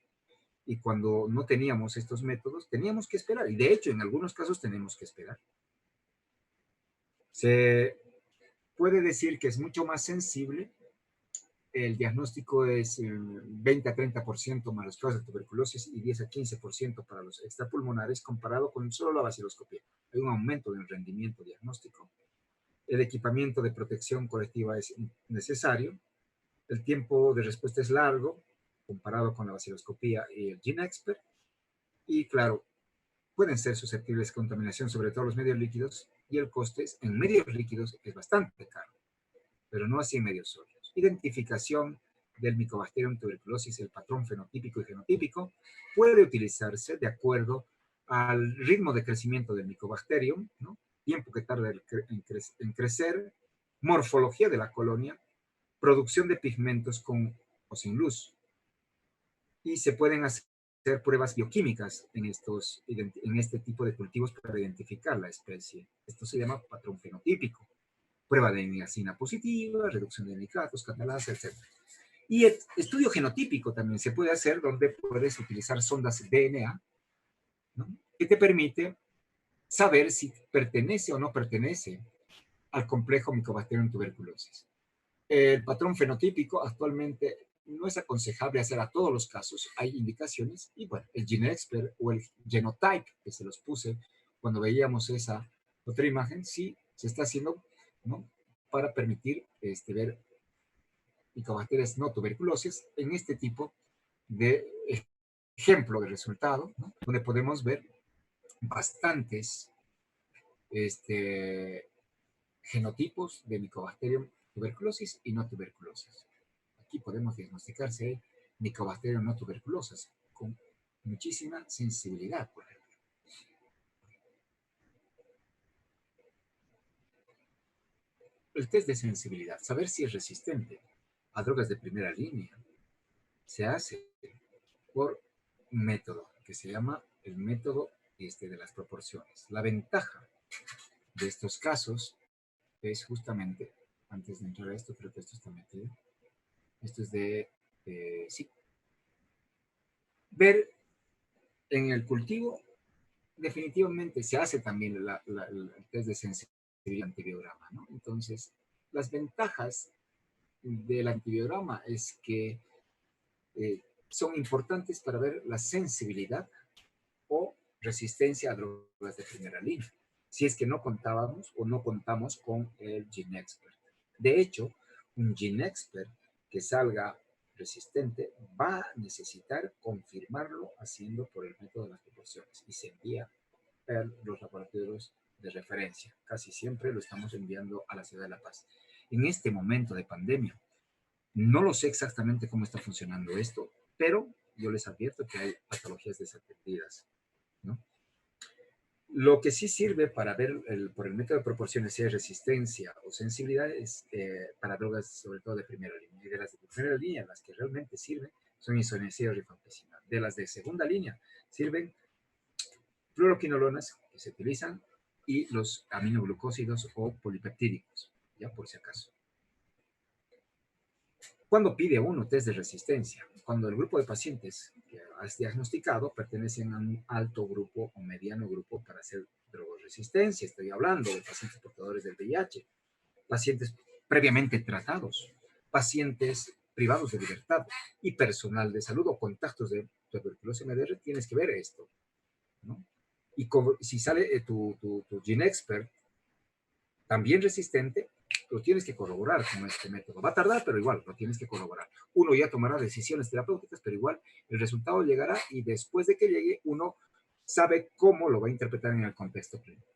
S1: Y cuando no teníamos estos métodos, teníamos que esperar. Y de hecho, en algunos casos tenemos que esperar. Se puede decir que es mucho más sensible. El diagnóstico es 20 a 30% más los casos de tuberculosis y 10 a 15% para los extrapulmonares comparado con solo la baciloscopía. Hay un aumento del rendimiento diagnóstico. El equipamiento de protección colectiva es necesario. El tiempo de respuesta es largo comparado con la baciloscopía y el GeneXpert. Y claro, pueden ser susceptibles de contaminación, sobre todo los medios líquidos, y el coste en medios líquidos es bastante caro, pero no así en medios sólidos. Identificación del Mycobacterium tuberculosis, el patrón fenotípico y genotípico, puede utilizarse de acuerdo al ritmo de crecimiento del Mycobacterium, ¿no? tiempo que tarda en crecer, morfología de la colonia, producción de pigmentos con o sin luz. Y se pueden hacer pruebas bioquímicas en este tipo de cultivos para identificar la especie. Esto se llama patrón fenotípico. Prueba de niacina positiva, reducción de nitratos, catalasa, etc. Y el estudio genotípico también se puede hacer, donde puedes utilizar sondas DNA, ¿no?, que te permite saber si pertenece o no pertenece al complejo Mycobacterium tuberculosis. El patrón fenotípico actualmente no es aconsejable hacer a todos los casos, hay indicaciones, y bueno, el GeneXpert o el Genotype, que se los puse cuando veíamos esa otra imagen, sí se está haciendo, ¿no?, para permitir ver Mycobacterias no tuberculosis en este tipo de ejemplo de resultado, ¿no?, donde podemos ver bastantes genotipos de Mycobacterium tuberculosis y no tuberculosis. Aquí podemos diagnosticar si hay Mycobacterium no tuberculosis con muchísima sensibilidad, por ejemplo. El test de sensibilidad, saber si es resistente a drogas de primera línea, se hace por un método que se llama el método de las proporciones. La ventaja de estos casos es justamente, antes de entrar a esto, creo que esto está metido, esto es sí, ver en el cultivo, definitivamente se hace también el test de sensibilidad antibiograma, ¿no? Entonces, las ventajas del antibiograma es que son importantes para ver la sensibilidad o resistencia a drogas de primera línea, si es que no contábamos o no contamos con el GeneXpert. De hecho, un GeneXpert que salga resistente va a necesitar confirmarlo haciendo por el método de las proporciones y se envía a los laboratorios de referencia. Casi siempre lo estamos enviando a la ciudad de La Paz. En este momento de pandemia, no lo sé exactamente cómo está funcionando esto, pero yo les advierto que hay patologías desatendidas, ¿no? Lo que sí sirve para ver por el método de proporciones si hay resistencia o sensibilidad es para drogas, sobre todo de primera línea. Y de las de primera línea, las que realmente sirven son isoniazida o rifampicina. De las de segunda línea sirven fluoroquinolonas que se utilizan y los aminoglucósidos o polipeptídicos, ya por si acaso. ¿Cuándo pide uno test de resistencia? Cuando el grupo de pacientes que has diagnosticado pertenecen a un alto grupo o mediano grupo para hacer drogoresistencia. Estoy hablando de pacientes portadores del VIH, pacientes previamente tratados, pacientes privados de libertad y personal de salud o contactos de tuberculosis MDR. Tienes que ver esto, ¿no? Y si sale tu GeneXpert también resistente, lo tienes que corroborar con este método. Va a tardar, pero igual lo tienes que corroborar. Uno ya tomará decisiones terapéuticas, pero igual el resultado llegará y después de que llegue, uno sabe cómo lo va a interpretar en el contexto clínico.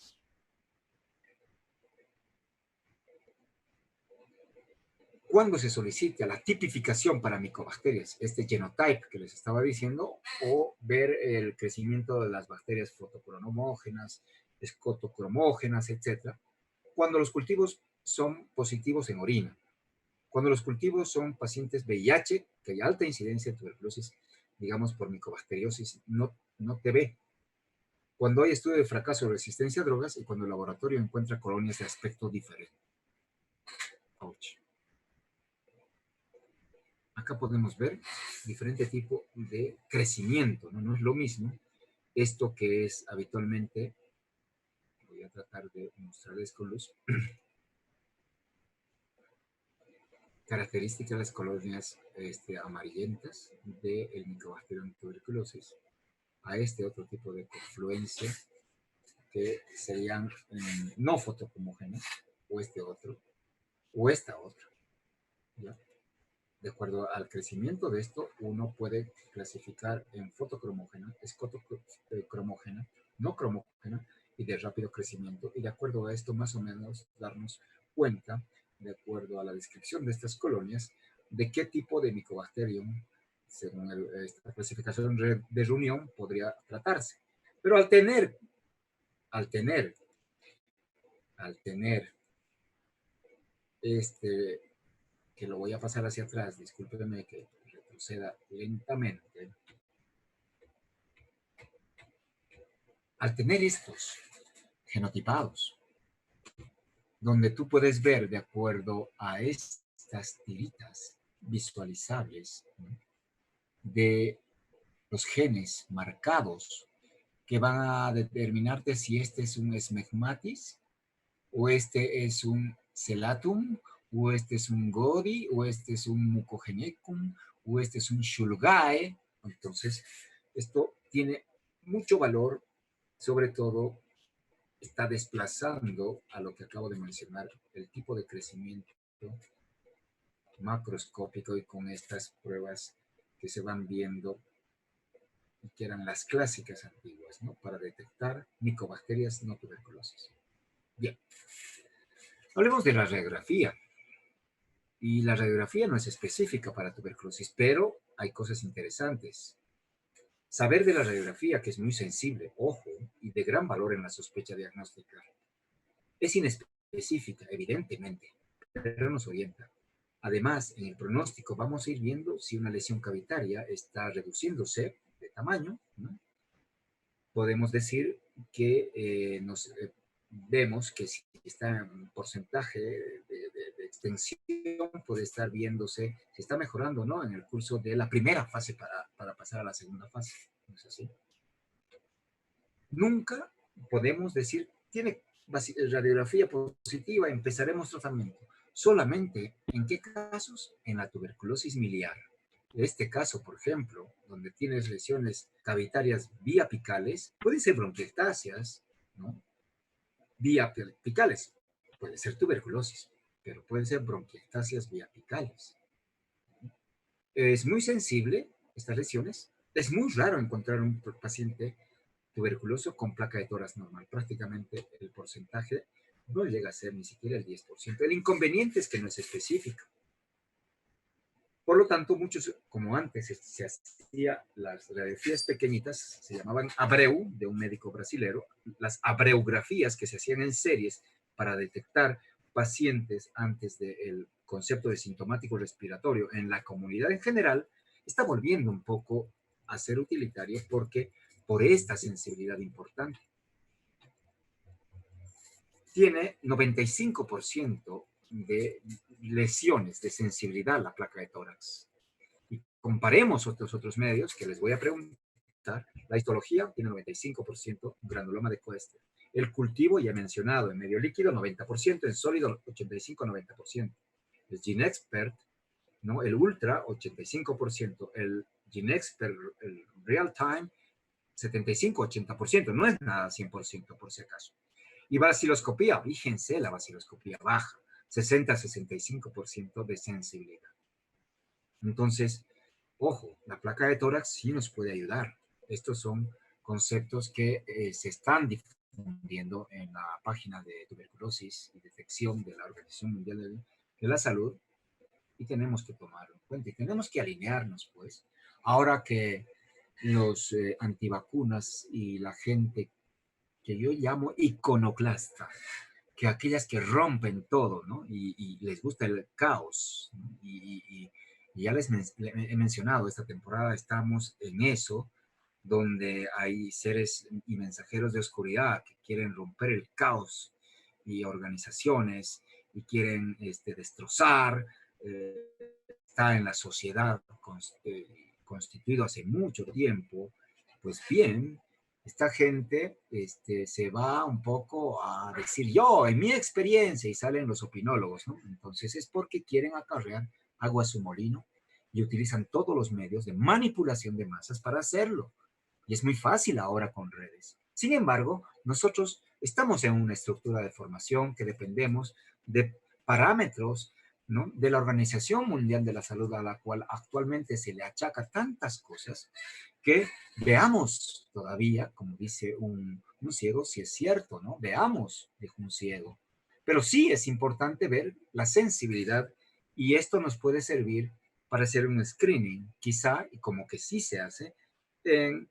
S1: Cuando se solicita la tipificación para micobacterias, este genotype que les estaba diciendo, o ver el crecimiento de las bacterias fotocronomógenas, escotocromógenas, etc., cuando los cultivos son positivos en orina, cuando los cultivos son pacientes VIH, que hay alta incidencia de tuberculosis, digamos por micobacteriosis, no TB, cuando hay estudio de fracaso o resistencia a drogas y cuando el laboratorio encuentra colonias de aspecto diferente. Ouch. Acá podemos ver diferente tipo de crecimiento, ¿no? No es lo mismo esto que es habitualmente, voy a tratar de mostrarles con luz, características de las colonias amarillentas del Mycobacterium tuberculosis a este otro tipo de confluencia que serían no fotocromógenas, o este otro, o esta otra, ¿ya? De acuerdo al crecimiento de esto, uno puede clasificar en fotocromógena, escotocromógena, no cromógena y de rápido crecimiento. Y de acuerdo a esto, más o menos, darnos cuenta, de acuerdo a la descripción de estas colonias, de qué tipo de Mycobacterium, según esta clasificación de reunión, podría tratarse. Pero al tener al tener este, que lo voy a pasar hacia atrás, discúlpeme que retroceda lentamente, al tener estos genotipados, donde tú puedes ver de acuerdo a estas tiritas visualizables, ¿no?, de los genes marcados que van a determinarte si este es un smegmatis, o este es un celatum, o este es un godi, o este es un mucogenecum, o este es un shulgae. Entonces, esto tiene mucho valor, sobre todo está desplazando a lo que acabo de mencionar, el tipo de crecimiento macroscópico, y con estas pruebas que se van viendo y que eran las clásicas antiguas, ¿no?, para detectar micobacterias no tuberculosas. Bien, hablemos de la radiografía. Y la radiografía no es específica para tuberculosis, pero hay cosas interesantes. Saber de la radiografía, que es muy sensible, ojo, y de gran valor en la sospecha diagnóstica, es inespecífica, evidentemente, pero nos orienta. Además, en el pronóstico vamos a ir viendo si una lesión cavitaria está reduciéndose de tamaño, ¿no? Podemos decir que vemos que si está en porcentaje de extensión, puede estar viéndose si está mejorando o no en el curso de la primera fase para pasar a la segunda fase. ¿No es así? Nunca podemos decir, tiene radiografía positiva, empezaremos tratamiento. Solamente, ¿en qué casos? En la tuberculosis miliar. Este caso, por ejemplo, donde tienes lesiones cavitarias biapicales, pueden ser bronquiectasias, ¿no? Biapicales, puede ser tuberculosis, pero pueden ser bronquiectasias biapicales. Es muy sensible estas lesiones. Es muy raro encontrar un paciente tuberculoso con placa de tórax normal. Prácticamente el porcentaje no llega a ser ni siquiera el 10%. El inconveniente es que no es específico. Por lo tanto, muchos, como antes se hacía las radiografías pequeñitas, se llamaban Abreu, de un médico brasilero, las abreografías que se hacían en series para detectar pacientes antes del concepto de sintomático respiratorio en la comunidad en general, está volviendo un poco a ser utilitario porque por esta sensibilidad importante. Tiene 95% de lesiones de sensibilidad la placa de tórax. Y comparemos otros medios que les voy a preguntar. La histología tiene 95% granuloma de Koester. El cultivo, ya mencionado, en medio líquido 90%, en sólido 85-90%. El GeneXpert, ¿no?, el Ultra 85%, el GeneXpert, el Real Time 75-80%, no es nada 100% por si acaso. Y vaciloscopía, fíjense, la vaciloscopía baja, 60-65% de sensibilidad. Entonces, ojo, la placa de tórax sí nos puede ayudar. Estos son conceptos que se están difundiendo en la página de tuberculosis y detección de la Organización Mundial de la Salud, y tenemos que tomarlo en cuenta y tenemos que alinearnos, pues. Ahora que los antivacunas y la gente que yo llamo iconoclasta, que aquellas que rompen todo, ¿no? Y les gusta el caos, ¿no? Y ya he mencionado, esta temporada estamos en eso, donde hay seres y mensajeros de oscuridad que quieren romper el caos y organizaciones y quieren destrozar. Eh, Está en la sociedad constituido hace mucho tiempo. Pues bien, esta gente se va un poco a decir yo, en mi experiencia, y salen los opinólogos, ¿no? Entonces es porque quieren acarrear agua a su molino y utilizan todos los medios de manipulación de masas para hacerlo. Y es muy fácil ahora con redes. Sin embargo, nosotros estamos en una estructura de formación que dependemos de parámetros, ¿no?, de la Organización Mundial de la Salud, a la cual actualmente se le achaca tantas cosas, que veamos todavía, como dice un ciego, si es cierto, ¿no? Veamos, dijo un ciego. Pero sí es importante ver la sensibilidad, y esto nos puede servir para hacer un screening, quizá, y como que sí se hace, en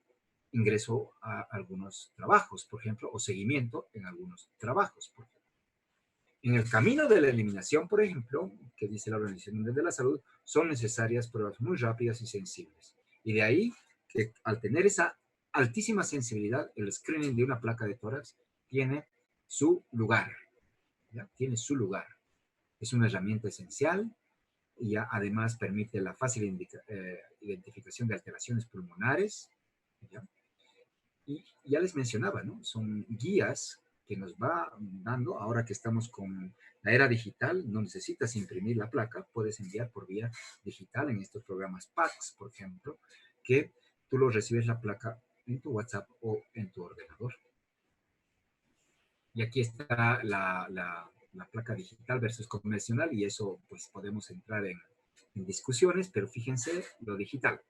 S1: ingreso a algunos trabajos, por ejemplo, o seguimiento en algunos trabajos, por ejemplo. En el camino de la eliminación, por ejemplo, que dice la Organización Mundial de la Salud, son necesarias pruebas muy rápidas y sensibles. Y de ahí que al tener esa altísima sensibilidad, el screening de una placa de tórax tiene su lugar, ¿ya? Tiene su lugar. Es una herramienta esencial y ya además permite la fácil identificación de alteraciones pulmonares, ¿ya? Y ya les mencionaba, ¿no? Son guías que nos va dando, ahora que estamos con la era digital, no necesitas imprimir la placa, puedes enviar por vía digital en estos programas PACS, por ejemplo, que tú lo recibes la placa en tu WhatsApp o en tu ordenador. Y aquí está la placa digital versus convencional y eso pues podemos entrar en discusiones, pero fíjense lo digital.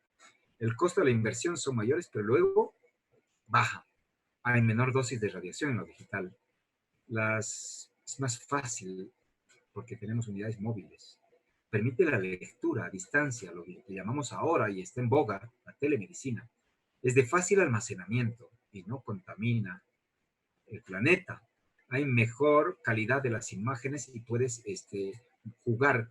S1: El costo de la inversión son mayores, pero luego baja. Hay menor dosis de radiación en lo digital. Es más fácil porque tenemos unidades móviles. Permite la lectura a distancia, lo que llamamos ahora y está en boga, la telemedicina. Es de fácil almacenamiento y no contamina el planeta. Hay mejor calidad de las imágenes y puedes jugar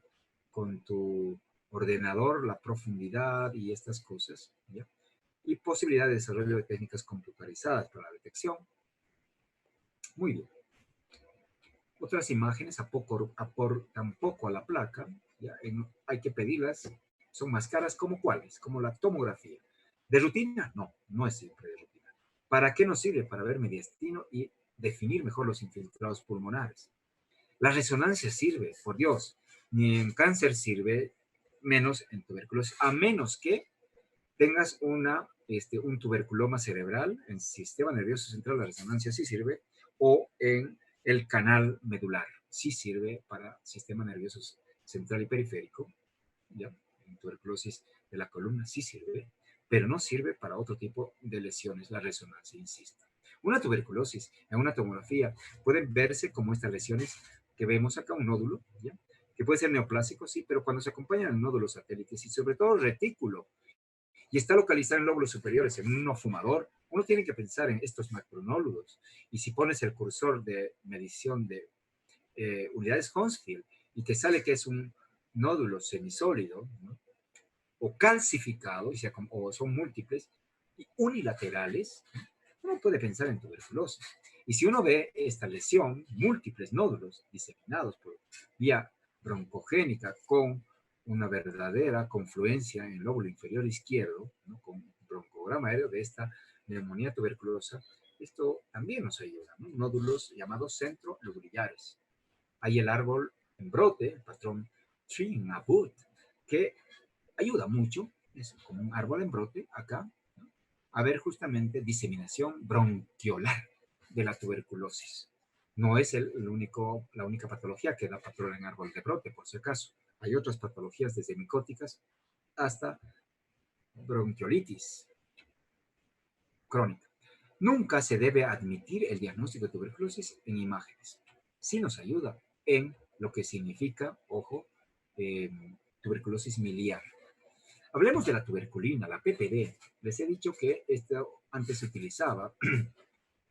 S1: con tu ordenador, la profundidad y estas cosas, ¿ya? Y posibilidad de desarrollo de técnicas computarizadas para la detección. Muy bien. Otras imágenes aportan poco a la placa, ¿ya? Hay que pedirlas, son más caras como cuáles, como la tomografía. ¿De rutina? No, no es siempre de rutina. ¿Para qué nos sirve? Para ver mediastino y definir mejor los infiltrados pulmonares. La resonancia sirve, por Dios, ni en cáncer sirve, menos en tuberculosis, a menos que tengas un tuberculoma cerebral, en el sistema nervioso central la resonancia sí sirve, o en el canal medular, sí sirve para sistema nervioso central y periférico, ¿ya? En tuberculosis de la columna sí sirve, pero no sirve para otro tipo de lesiones, la resonancia, insisto. Una tuberculosis en una tomografía puede verse como estas lesiones que vemos acá, un nódulo, ¿ya? Que puede ser neoplásico, sí, pero cuando se acompañan nódulos satélites y sobre todo retículo, y está localizado en lóbulos superiores, en un no fumador, uno tiene que pensar en estos macronódulos. Y si pones el cursor de medición de unidades Hounsfield y te sale que es un nódulo semisólido, ¿no? O calcificado, o son múltiples, y unilaterales, uno puede pensar en tuberculosis. Y si uno ve esta lesión, múltiples nódulos diseminados por vía broncogénica con una verdadera confluencia en el lóbulo inferior izquierdo, ¿no? Con un broncograma aéreo de esta neumonía tuberculosa, esto también nos ayuda, ¿no? Nódulos llamados centrolobulillares. Hay el árbol en brote, el patrón tree in a bud, que ayuda mucho, es como un árbol en brote acá, ¿no? A ver justamente diseminación bronquiolar de la tuberculosis. No es la única patología que da patrón en árbol de brote, por si acaso. Hay otras patologías desde micóticas hasta bronquiolitis crónica. Nunca se debe admitir el diagnóstico de tuberculosis en imágenes. Sí nos ayuda en lo que significa, ojo, tuberculosis miliar. Hablemos de la tuberculina, la PPD. Les he dicho que esto antes se utilizaba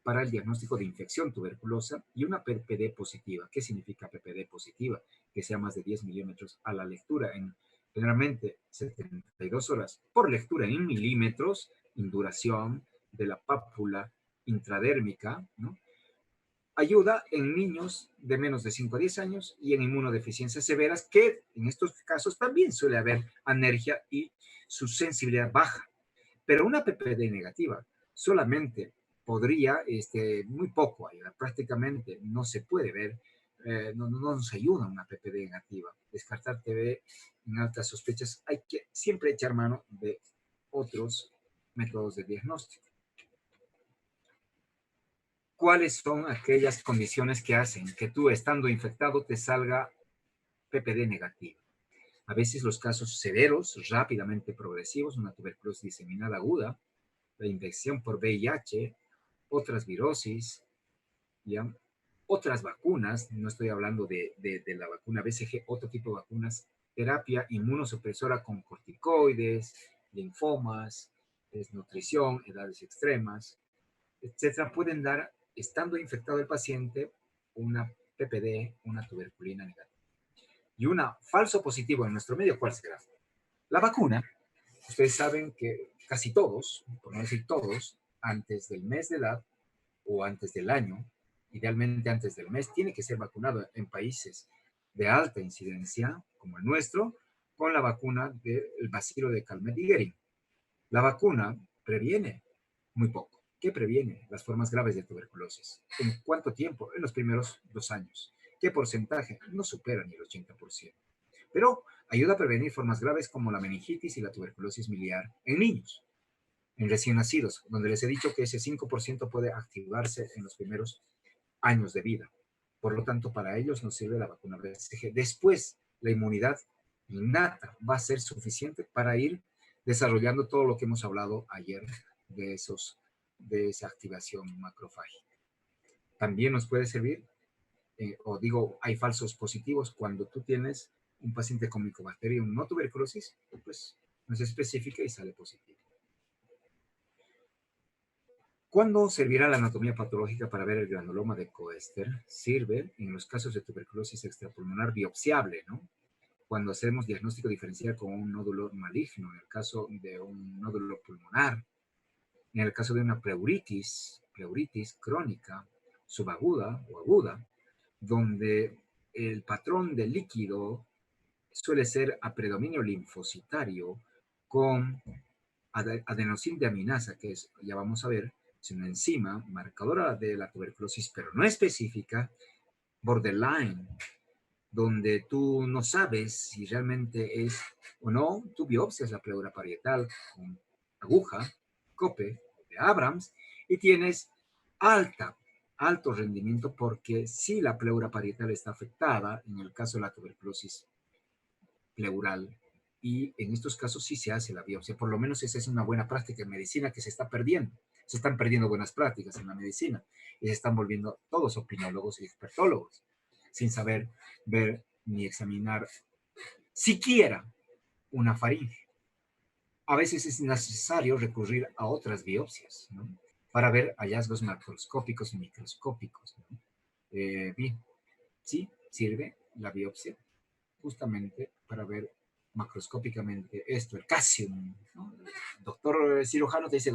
S1: para el diagnóstico de infección tuberculosa y una PPD positiva. ¿Qué significa PPD positiva? Que sea más de 10 milímetros a la lectura en generalmente 72 horas por lectura en milímetros, induración de la pápula intradérmica, ¿no? Ayuda en niños de menos de 5 a 10 años y en inmunodeficiencias severas, que en estos casos también suele haber alergia y su sensibilidad baja. Pero una PPD negativa solamente podría, muy poco ayudar, prácticamente no se puede ver, no nos ayuda una PPD negativa. Descartar TB en altas sospechas, hay que siempre echar mano de otros métodos de diagnóstico. ¿Cuáles son aquellas condiciones que hacen que tú, estando infectado, te salga PPD negativa? A veces los casos severos, rápidamente progresivos, una tuberculosis diseminada aguda, la infección por VIH, otras virosis, ¿ya? Otras vacunas, no estoy hablando de la vacuna BCG, otro tipo de vacunas, terapia inmunosupresora con corticoides, linfomas, desnutrición, edades extremas, etcétera, pueden dar, estando infectado el paciente, una PPD, una tuberculina negativa. Y una falso positivo en nuestro medio, ¿cuál será? La vacuna. Ustedes saben que casi todos, por no decir todos, antes del mes de edad o antes del año, idealmente antes del mes, tiene que ser vacunado en países de alta incidencia, como el nuestro, con la vacuna del bacilo de Calmette-Guerin. La vacuna previene muy poco. ¿Qué previene las formas graves de tuberculosis? ¿En cuánto tiempo? En los primeros 2 años. ¿Qué porcentaje? No supera ni el 80%. Pero ayuda a prevenir formas graves como la meningitis y la tuberculosis miliar en niños, en recién nacidos, donde les he dicho que ese 5% puede activarse en los primeros años de vida. Por lo tanto, para ellos nos sirve la vacuna BCG. Después, la inmunidad innata va a ser suficiente para ir desarrollando todo lo que hemos hablado ayer de, de esa activación macrofágica. También nos puede servir, o digo, hay falsos positivos cuando tú tienes un paciente con Mycobacterium no tuberculosis, pues no es específica y sale positivo. ¿Cuándo servirá la anatomía patológica para ver el granuloma de Koester? Sirve en los casos de tuberculosis extrapulmonar biopsiable, ¿no? Cuando hacemos diagnóstico diferencial con un nódulo maligno, en el caso de un nódulo pulmonar, en el caso de una pleuritis crónica, subaguda o aguda, donde el patrón de líquido suele ser a predominio linfocitario con adenosina que es, ya vamos a ver, es una enzima marcadora de la tuberculosis, pero no específica, borderline, donde tú no sabes si realmente es o no, tú biopsias la pleura parietal con aguja, cope, de Abrams, y tienes alto rendimiento porque si la pleura parietal está afectada, en el caso de la tuberculosis pleural, y en estos casos sí se hace la biopsia. Por lo menos esa es una buena práctica en medicina que se está perdiendo. Se están perdiendo buenas prácticas en la medicina y se están volviendo todos opinólogos y expertólogos sin saber ver ni examinar siquiera una faringe. A veces es necesario recurrir a otras biopsias, ¿no? Para ver hallazgos macroscópicos y microscópicos, ¿no? Bien, sí, sirve la biopsia justamente para ver macroscópicamente esto, el calcium, ¿no? El doctor cirujano te dice,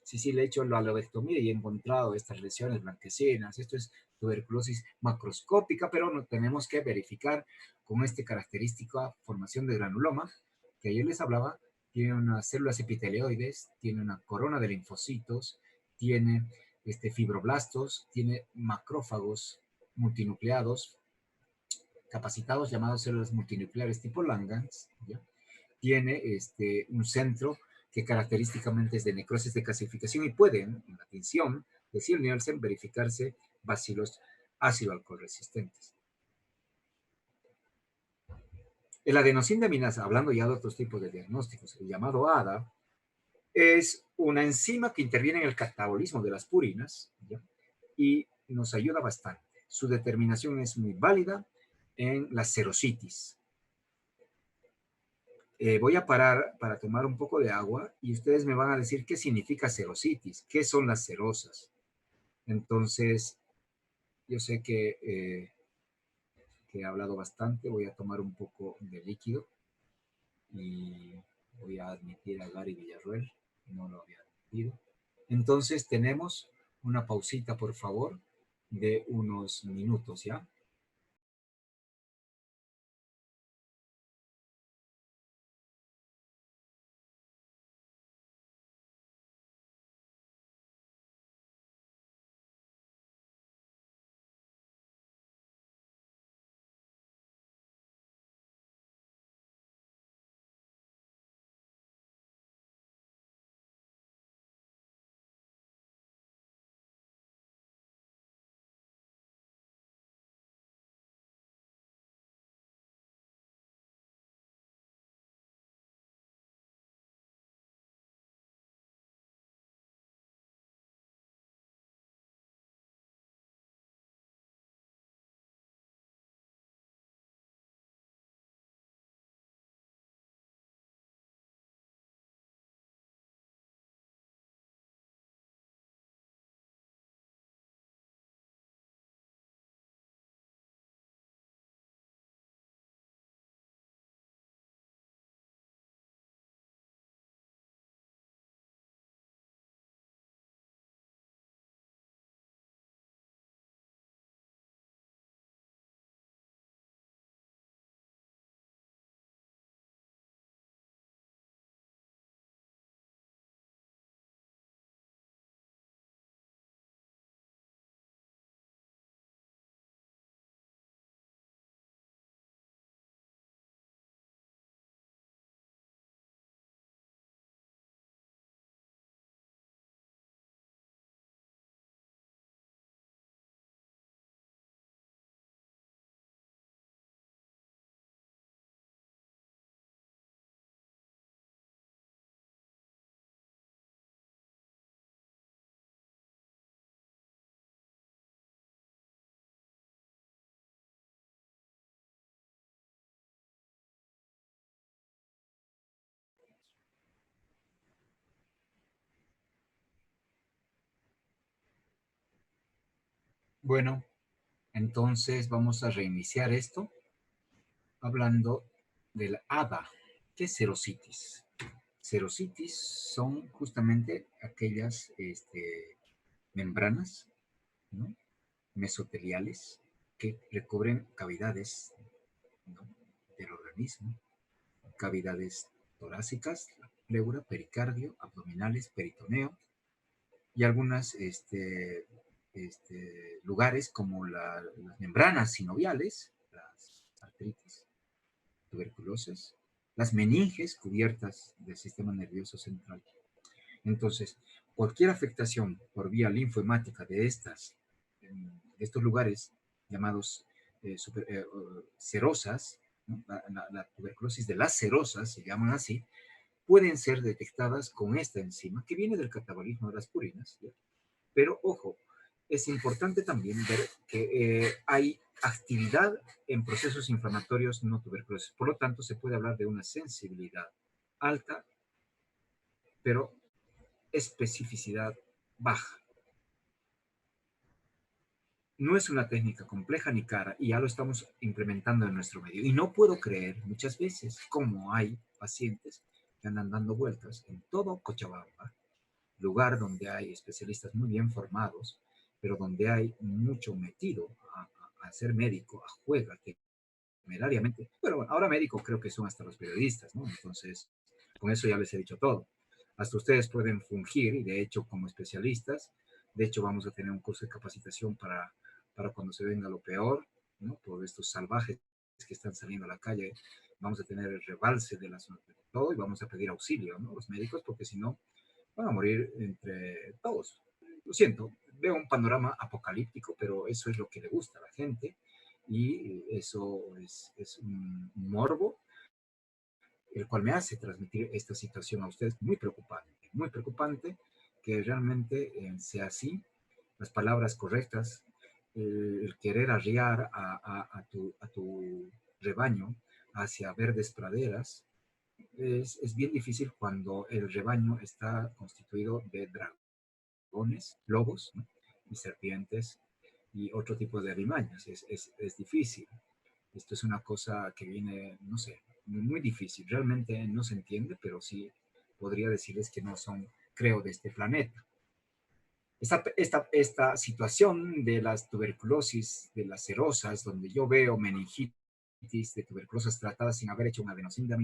S1: sí, sí, le he hecho la lobectomía y he encontrado estas lesiones blanquecinas, esto es tuberculosis macroscópica, pero no tenemos que verificar con esta característica formación de granuloma, que ayer les hablaba, tiene unas células epitelioides, tiene una corona de linfocitos, tiene fibroblastos, tiene macrófagos multinucleados, capacitados llamados células multinucleares tipo Langhans, ¿ya? Tiene un centro que característicamente es de necrosis de calcificación y pueden, en la tinción de Ziel-Nielsen, verificarse bacilos ácido alcohol resistentes. El adenosina hablando ya de otros tipos de diagnósticos, el llamado ADA, es una enzima que interviene en el catabolismo de las purinas, ¿ya? Y nos ayuda bastante. Su determinación es muy válida en la serositis. Voy a parar para tomar un poco de agua y ustedes me van a decir qué significa serositis, qué son las serosas. Entonces, yo sé que he hablado bastante, voy a tomar un poco de líquido y voy a admitir a Gary Villarruel, no lo había admitido. Entonces tenemos una pausita, por favor, de unos minutos, ¿ya? Bueno, entonces vamos a reiniciar esto hablando del ADA. ¿Qué es serositis? Serositis son justamente aquellas membranas, ¿no?, mesoteliales que recubren cavidades, ¿no?, del organismo, cavidades torácicas, la pleura, pericardio, abdominales, peritoneo, y algunos lugares como las membranas sinoviales, las artritis, tuberculosis, las meninges cubiertas del sistema nervioso central. Entonces, cualquier afectación por vía linfohemática de estos lugares llamados serosas, ¿no?, la tuberculosis de las serosas se llaman así, pueden ser detectadas con esta enzima que viene del catabolismo de las purinas, ¿ya? Pero ojo, es importante también ver que hay actividad en procesos inflamatorios no tuberculosos. Por lo tanto, se puede hablar de una sensibilidad alta, pero especificidad baja. No es una técnica compleja ni cara y ya lo estamos implementando en nuestro medio. Y no puedo creer muchas veces cómo hay pacientes que andan dando vueltas en todo Cochabamba, lugar donde hay especialistas muy bien formados, pero donde hay mucho metido a ser médico, a juega temerariamente. Pero bueno, ahora médicos creo que son hasta los periodistas, ¿no? Entonces, con eso ya les he dicho todo. Hasta ustedes pueden fungir, y de hecho, como especialistas, de hecho, vamos a tener un curso de capacitación para cuando se venga lo peor, ¿no?, por estos salvajes que están saliendo a la calle. Vamos a tener el rebalse de todo y vamos a pedir auxilio, ¿no?, los médicos, porque si no, van a morir entre todos. Lo siento, veo un panorama apocalíptico, pero eso es lo que le gusta a la gente y eso es un morbo, el cual me hace transmitir esta situación a ustedes muy preocupante que realmente sea así, las palabras correctas, el querer arriar a tu rebaño hacia verdes praderas, es bien difícil cuando el rebaño está constituido de dragones, lobos, ¿no?, y serpientes y otro tipo de alimañas. Es difícil. Esto es una cosa que viene, no sé, muy difícil. Realmente no se entiende, pero sí podría decirles que no son, creo, de este planeta. Esta situación de las tuberculosis, de las serosas, donde yo veo meningitis de tuberculosis tratadas sin haber hecho una adenosine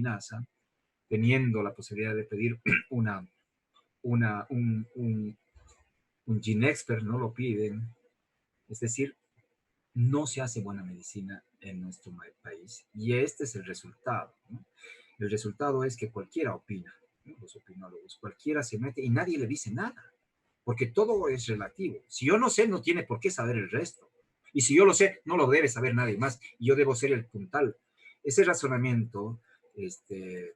S1: teniendo la posibilidad de pedir una, una, un Ginexpert, no lo piden. Es decir, no se hace buena medicina en nuestro país. Y este es el resultado, ¿no? El resultado es que cualquiera opina, ¿no?, los opinólogos, cualquiera se mete y nadie le dice nada, porque todo es relativo. Si yo no sé, no tiene por qué saber el resto. Y si yo lo sé, no lo debe saber nadie más. Y yo debo ser el puntal. Ese razonamiento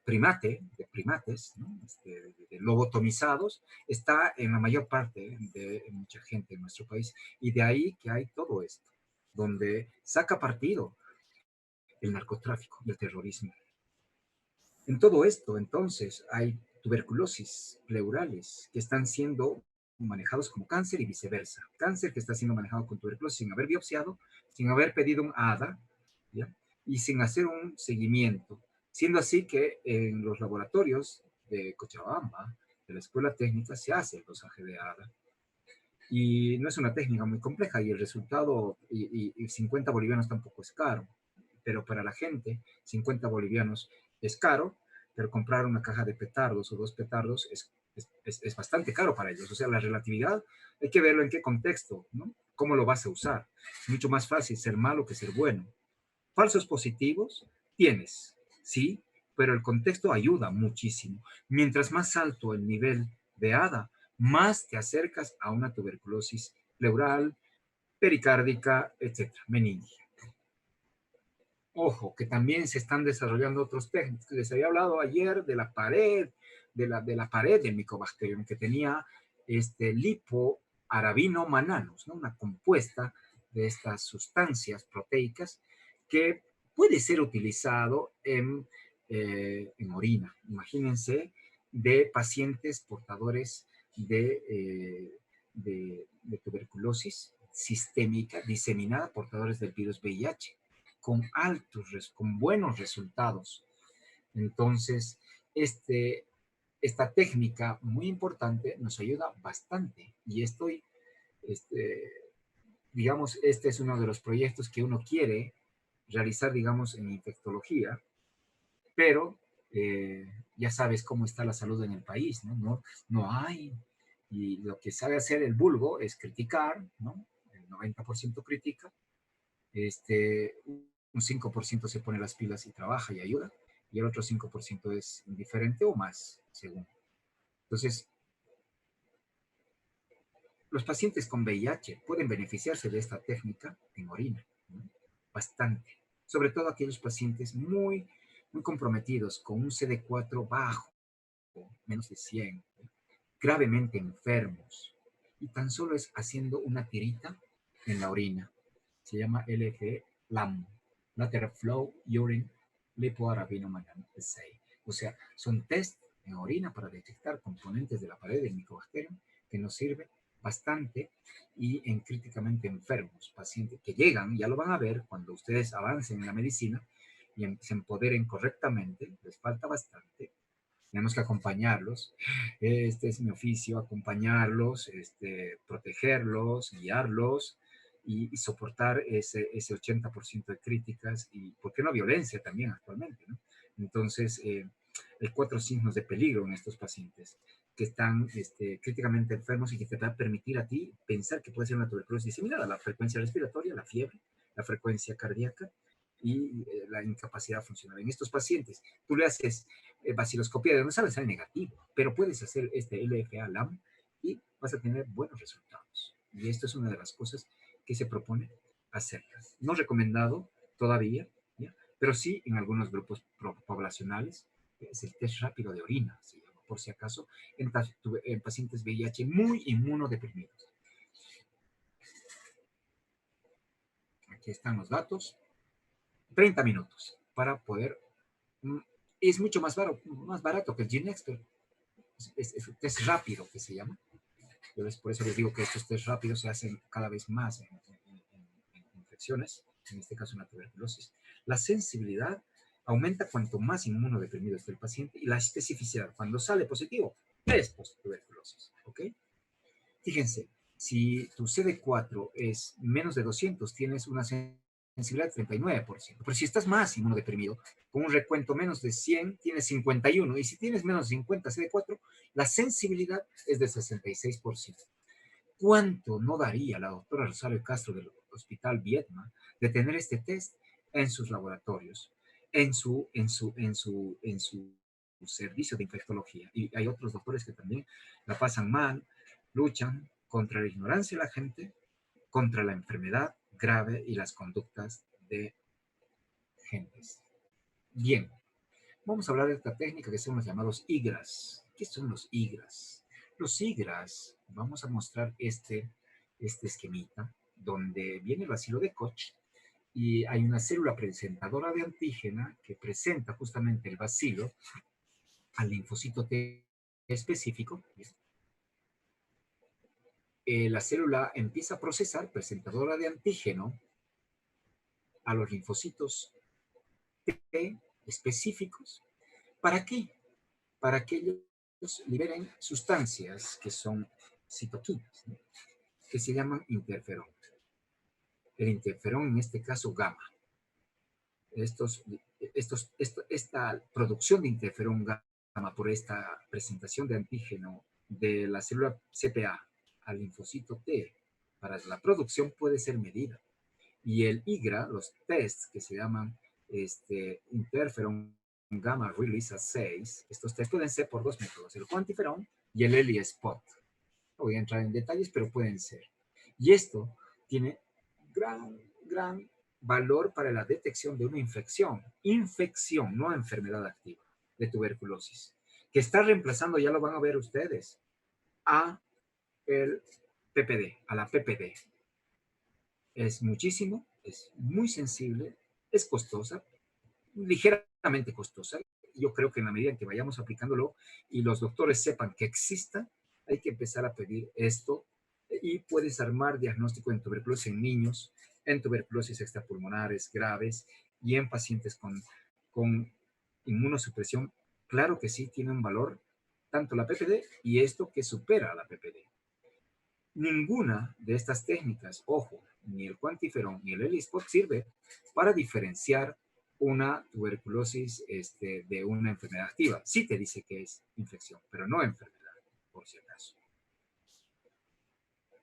S1: primate, de primates, ¿no?, de lobotomizados, está en la mayor parte de mucha gente en nuestro país. Y de ahí que hay todo esto, donde saca partido el narcotráfico y el terrorismo. En todo esto, entonces, hay tuberculosis pleurales que están siendo manejados como cáncer y viceversa. Cáncer que está siendo manejado con tuberculosis sin haber biopsiado, sin haber pedido un ADA, ¿ya?, y sin hacer un seguimiento. Siendo así que en los laboratorios de Cochabamba, de la Escuela Técnica, se hace el dosaje de ADA. Y no es una técnica muy compleja y el resultado, y 50 bolivianos tampoco es caro, pero para la gente 50 bolivianos es caro, pero comprar una caja de petardos o dos petardos es bastante caro para ellos. O sea, la relatividad hay que verlo en qué contexto, ¿no?, cómo lo vas a usar. Es mucho más fácil ser malo que ser bueno. Falsos positivos tienes, sí, pero el contexto ayuda muchísimo. Mientras más alto el nivel de ADA, más te acercas a una tuberculosis pleural, pericárdica, etcétera, meningia. Ojo, que también se están desarrollando otros técnicos. Les había hablado ayer de la pared, de la pared del Mycobacterium, que tenía lipoarabino mananus, ¿no?, una compuesta de estas sustancias proteicas que puede ser utilizado en orina. Imagínense, de pacientes portadores de tuberculosis sistémica diseminada a portadores del virus VIH, con buenos resultados. Entonces, esta técnica muy importante nos ayuda bastante. Y este, digamos, este es uno de los proyectos que uno quiere realizar, digamos, en infectología, pero ya sabes cómo está la salud en el país, ¿no? No hay, y lo que sabe hacer el vulgo es criticar, ¿no? El 90% critica, un 5% se pone las pilas y trabaja y ayuda, y el otro 5% es indiferente o más, según. Entonces, los pacientes con VIH pueden beneficiarse de esta técnica en orina, ¿no? Bastante. Sobre todo aquellos pacientes muy comprometidos con un CD4 bajo, menos de 100, gravemente enfermos. Y tan solo es haciendo una tirita en la orina. Se llama LF-LAM, Lateral Flow Urine Lipoarabinomannan Assay. O sea, son test en orina para detectar componentes de la pared del micobacterium que nos sirve bastante y en críticamente enfermos, pacientes que llegan, ya lo van a ver cuando ustedes avancen en la medicina y se empoderen correctamente, les falta bastante, tenemos que acompañarlos. Este es mi oficio, acompañarlos, protegerlos, guiarlos y soportar ese 80% de críticas y, ¿por qué no violencia también actualmente, ¿no? Entonces, hay 4 signos de peligro en estos pacientes que están críticamente enfermos y que te va a permitir a ti pensar que puede ser una tuberculosis diseminada: la frecuencia respiratoria, la fiebre, la frecuencia cardíaca y la incapacidad funcional. En estos pacientes, tú le haces vaciloscopía de donde sale negativo, pero puedes hacer este LFA-LAM y vas a tener buenos resultados. Y esto es una de las cosas que se propone hacerlas. No recomendado todavía, ¿ya? Pero sí en algunos grupos poblacionales. Es el test rápido de orina, se llama, por si acaso, en pacientes VIH muy inmunodeprimidos. Aquí están los datos. 30 minutos para poder... Es mucho más barato que el GeneXpert. Es un test rápido que se llama. Por eso les digo que estos test rápidos se hacen cada vez más en infecciones, en este caso una tuberculosis. La sensibilidad aumenta cuanto más inmunodeprimido esté el paciente, y la especificidad, cuando sale positivo, es post-tuberculosis, ¿ok? Fíjense, si tu CD4 es menos de 200, tienes una sensibilidad de 39%. Pero si estás más inmunodeprimido, con un recuento menos de 100, tienes 51. Y si tienes menos de 50 CD4, la sensibilidad es de 66%. ¿Cuánto no daría la doctora Rosario Castro del Hospital Viedma de tener este test en sus laboratorios, en su servicio de infectología? Y hay otros doctores que también la pasan mal, luchan contra la ignorancia de la gente, contra la enfermedad grave y las conductas de gentes. Bien, vamos a hablar de esta técnica que son los llamados IGRAS. ¿Qué son los IGRAS? Los IGRAS, vamos a mostrar este esquemita donde viene el bacilo de Koch y hay una célula presentadora de antígena que presenta justamente el bacilo al linfocito T específico. La célula empieza a procesar presentadora de antígeno a los linfocitos T específicos. ¿Para qué? Para que ellos liberen sustancias que son citoquinas, ¿no? Que se llaman interferón. El interferón, en este caso, gamma. Esta producción de interferón gamma por esta presentación de antígeno de la célula CPA al linfocito T para la producción puede ser medida. Y el IGRA, los tests que se llaman interferón gamma release assays, estos tests pueden ser por 2 métodos: el quantiferón y el ELISpot. No voy a entrar en detalles, pero pueden ser. Y esto tiene gran valor para la detección de una infección, no enfermedad activa, de tuberculosis, que está reemplazando, ya lo van a ver ustedes, a el PPD, a la PPD. Es muchísimo, es muy sensible, es costosa, ligeramente costosa. Yo creo que en la medida en que vayamos aplicándolo y los doctores sepan que exista, hay que empezar a pedir esto y puedes armar diagnóstico en tuberculosis en niños, en tuberculosis extrapulmonares graves y en pacientes con inmunosupresión. Claro que sí tiene un valor tanto la PPD y esto que supera a la PPD. Ninguna de estas técnicas, ojo, ni el cuantiferón ni el ELISpot sirve para diferenciar una tuberculosis de una enfermedad activa. Sí te dice que es infección, pero no enfermedad, por si acaso.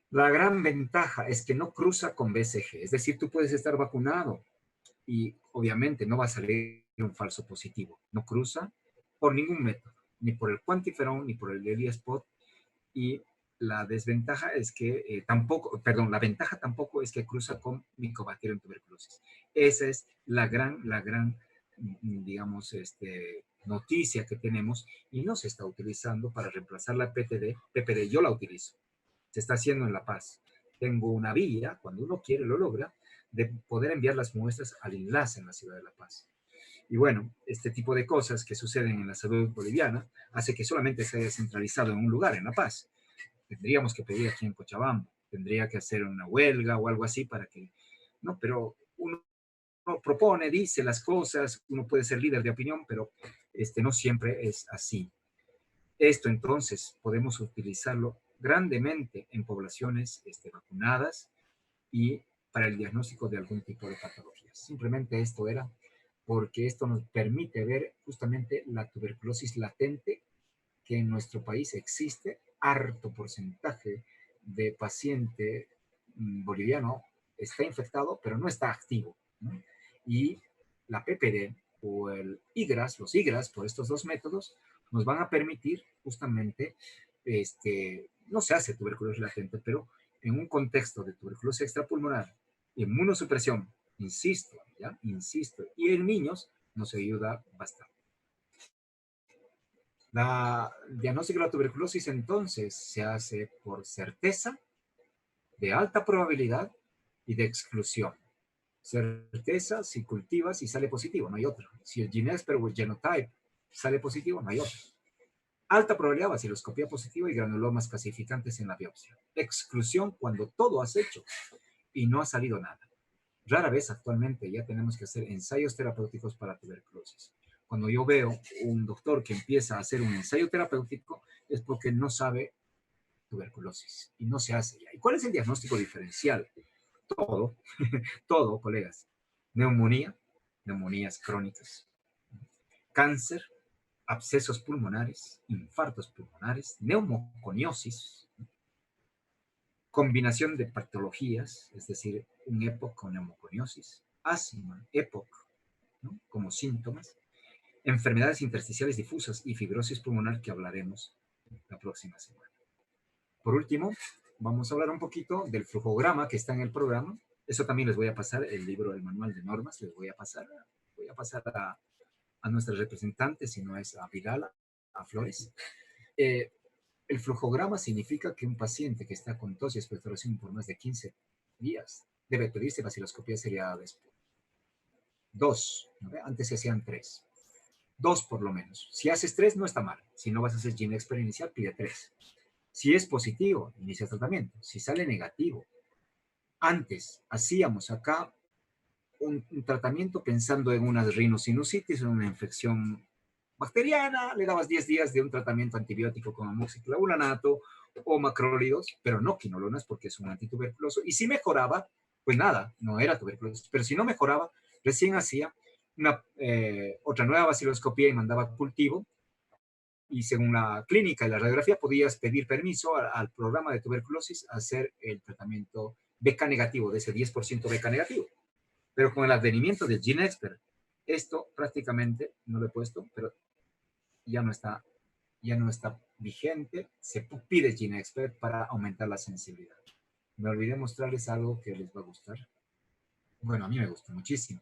S1: La gran ventaja es que no cruza con BCG, es decir, tú puedes estar vacunado y obviamente no va a salir un falso positivo. No cruza por ningún método, ni por el cuantiferón ni por el ELISpot. Y la desventaja es que la ventaja tampoco es que cruza con Mycobacterium tuberculosis. Esa es la gran, digamos, noticia que tenemos y no se está utilizando para reemplazar la PPD, yo la utilizo. Se está haciendo en La Paz. Tengo una vía, cuando uno quiere lo logra, de poder enviar las muestras al enlace en la ciudad de La Paz. Y bueno, este tipo de cosas que suceden en la salud boliviana hace que solamente se haya centralizado en un lugar, en La Paz. Tendríamos que pedir aquí en Cochabamba, tendría que hacer una huelga o algo así para que, no, pero uno propone, dice las cosas, uno puede ser líder de opinión, pero no siempre es así. Esto entonces podemos utilizarlo grandemente en poblaciones vacunadas y para el diagnóstico de algún tipo de patologías. Simplemente esto era porque esto nos permite ver justamente la tuberculosis latente que en nuestro país existe harto porcentaje de paciente boliviano está infectado, pero no está activo, ¿no? Y la PPD o el IGRAS, los IGRAS, por estos dos métodos, nos van a permitir justamente, no se hace tuberculosis latente, pero en un contexto de tuberculosis extrapulmonar, inmunosupresión, insisto, ¿ya? Insisto, y en niños nos ayuda bastante. La diagnóstico de la tuberculosis entonces se hace por certeza, de alta probabilidad y de exclusión. Certeza si cultivas y sale positivo, no hay otra. Si el GeneXpert o el Genotype sale positivo, no hay otra. Alta probabilidad, vaciloscopía positiva y granulomas calcificantes en la biopsia. Exclusión cuando todo has hecho y no ha salido nada. Rara vez actualmente ya tenemos que hacer ensayos terapéuticos para tuberculosis. Cuando yo veo un doctor que empieza a hacer un ensayo terapéutico es porque no sabe tuberculosis y no se hace ya. ¿Y cuál es el diagnóstico diferencial? Todo, todo, colegas. Neumonía, neumonías crónicas, cáncer, abscesos pulmonares, infartos pulmonares, neumoconiosis, combinación de patologías, es decir, un EPOC con neumoconiosis, asma, EPOC, ¿no? Como síntomas, enfermedades intersticiales difusas y fibrosis pulmonar que hablaremos la próxima semana. Por último, vamos a hablar un poquito del flujograma que está en el programa. Eso también les voy a pasar el libro, el manual de normas, les voy a pasar a nuestros representantes, si no es a Vidal, a Flores. El flujograma significa que un paciente que está con tos y expectoración por más de 15 días debe pedirse vaciloscopía seriada después. 2, ¿no? Antes se hacían 3. 2 por lo menos. Si haces 3 no está mal. Si no vas a hacer GeneXpert inicial, pide 3. Si es positivo, inicia tratamiento. Si sale negativo, antes hacíamos acá un tratamiento pensando en una rinosinusitis, en una infección bacteriana, le dabas 10 días de un tratamiento antibiótico con amoxiclavulanato o macrólidos, pero no quinolonas porque es un antituberculoso. Y si mejoraba, pues nada, no era tuberculosis. Pero si no mejoraba, recién hacía otra nueva vaciloscopía y mandaba cultivo. Y según la clínica y la radiografía, podías pedir permiso al programa de tuberculosis a hacer el tratamiento BK negativo, de ese 10% BK negativo. Pero con el advenimiento del GeneXpert, esto prácticamente no lo he puesto, pero ya no está vigente. Se pide GeneXpert para aumentar la sensibilidad. Me olvidé mostrarles algo que les va a gustar. Bueno, a mí me gusta muchísimo.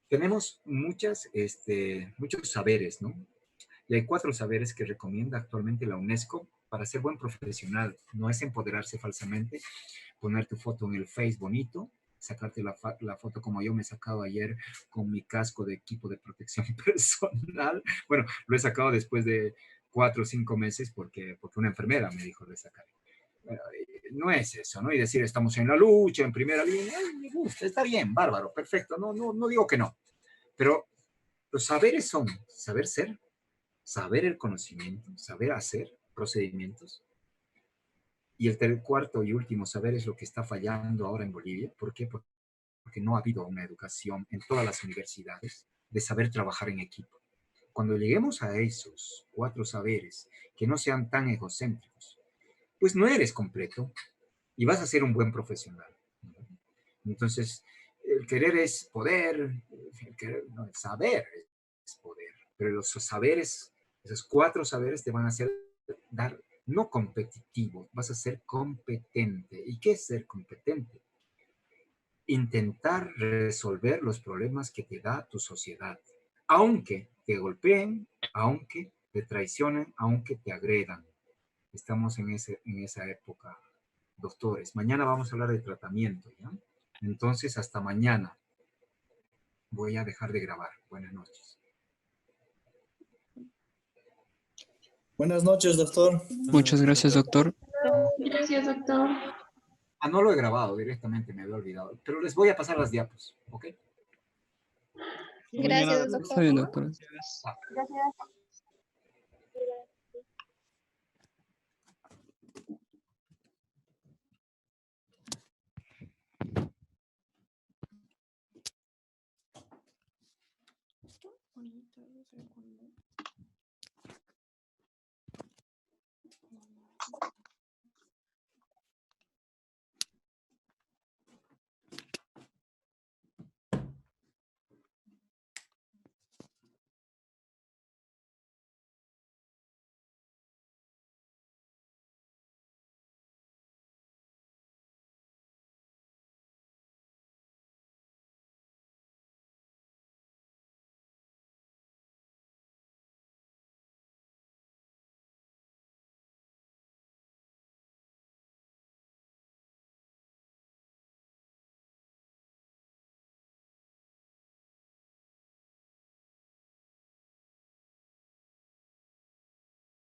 S1: Tenemos muchos saberes, ¿no? Y hay 4 saberes que recomienda actualmente la UNESCO para ser buen profesional. No es empoderarse falsamente, poner tu foto en el Face bonito, sacarte la foto como yo me he sacado ayer con mi casco de equipo de protección personal. Bueno, lo he sacado después de 4 o 5 meses porque una enfermera me dijo de sacar. no es eso, ¿no? Y decir, estamos en la lucha, en primera línea, ay, me gusta, está bien, bárbaro, perfecto, no digo que no, pero los saberes son saber ser, saber el conocimiento, saber hacer procedimientos, y el cuarto y último saber es lo que está fallando ahora en Bolivia. ¿Por qué? Porque no ha habido una educación en todas las universidades de saber trabajar en equipo. Cuando lleguemos a esos cuatro saberes que no sean tan egocéntricos, pues no eres completo y vas a ser un buen profesional. Entonces, el querer es poder, no, el saber es poder, pero los saberes, esos cuatro saberes te van a hacer dar, no competitivo, vas a ser competente. ¿Y qué es ser competente? Intentar resolver los problemas que te da tu sociedad, aunque te golpeen, aunque te traicionen, aunque te agredan. Estamos en esa época, doctores. Mañana vamos a hablar de tratamiento, ¿ya? Entonces, hasta mañana. Voy a dejar de grabar. Buenas noches.
S2: Buenas noches, doctor.
S3: Muchas gracias, doctor.
S4: Gracias, doctor.
S1: Ah, no lo he grabado directamente, me había olvidado. Pero les voy a pasar las diapos, ¿ok?
S4: Gracias,
S3: Está
S4: doctor.
S3: bien, doctor.
S1: Ah.
S4: Gracias.
S5: Ahorita, no sé cuándo.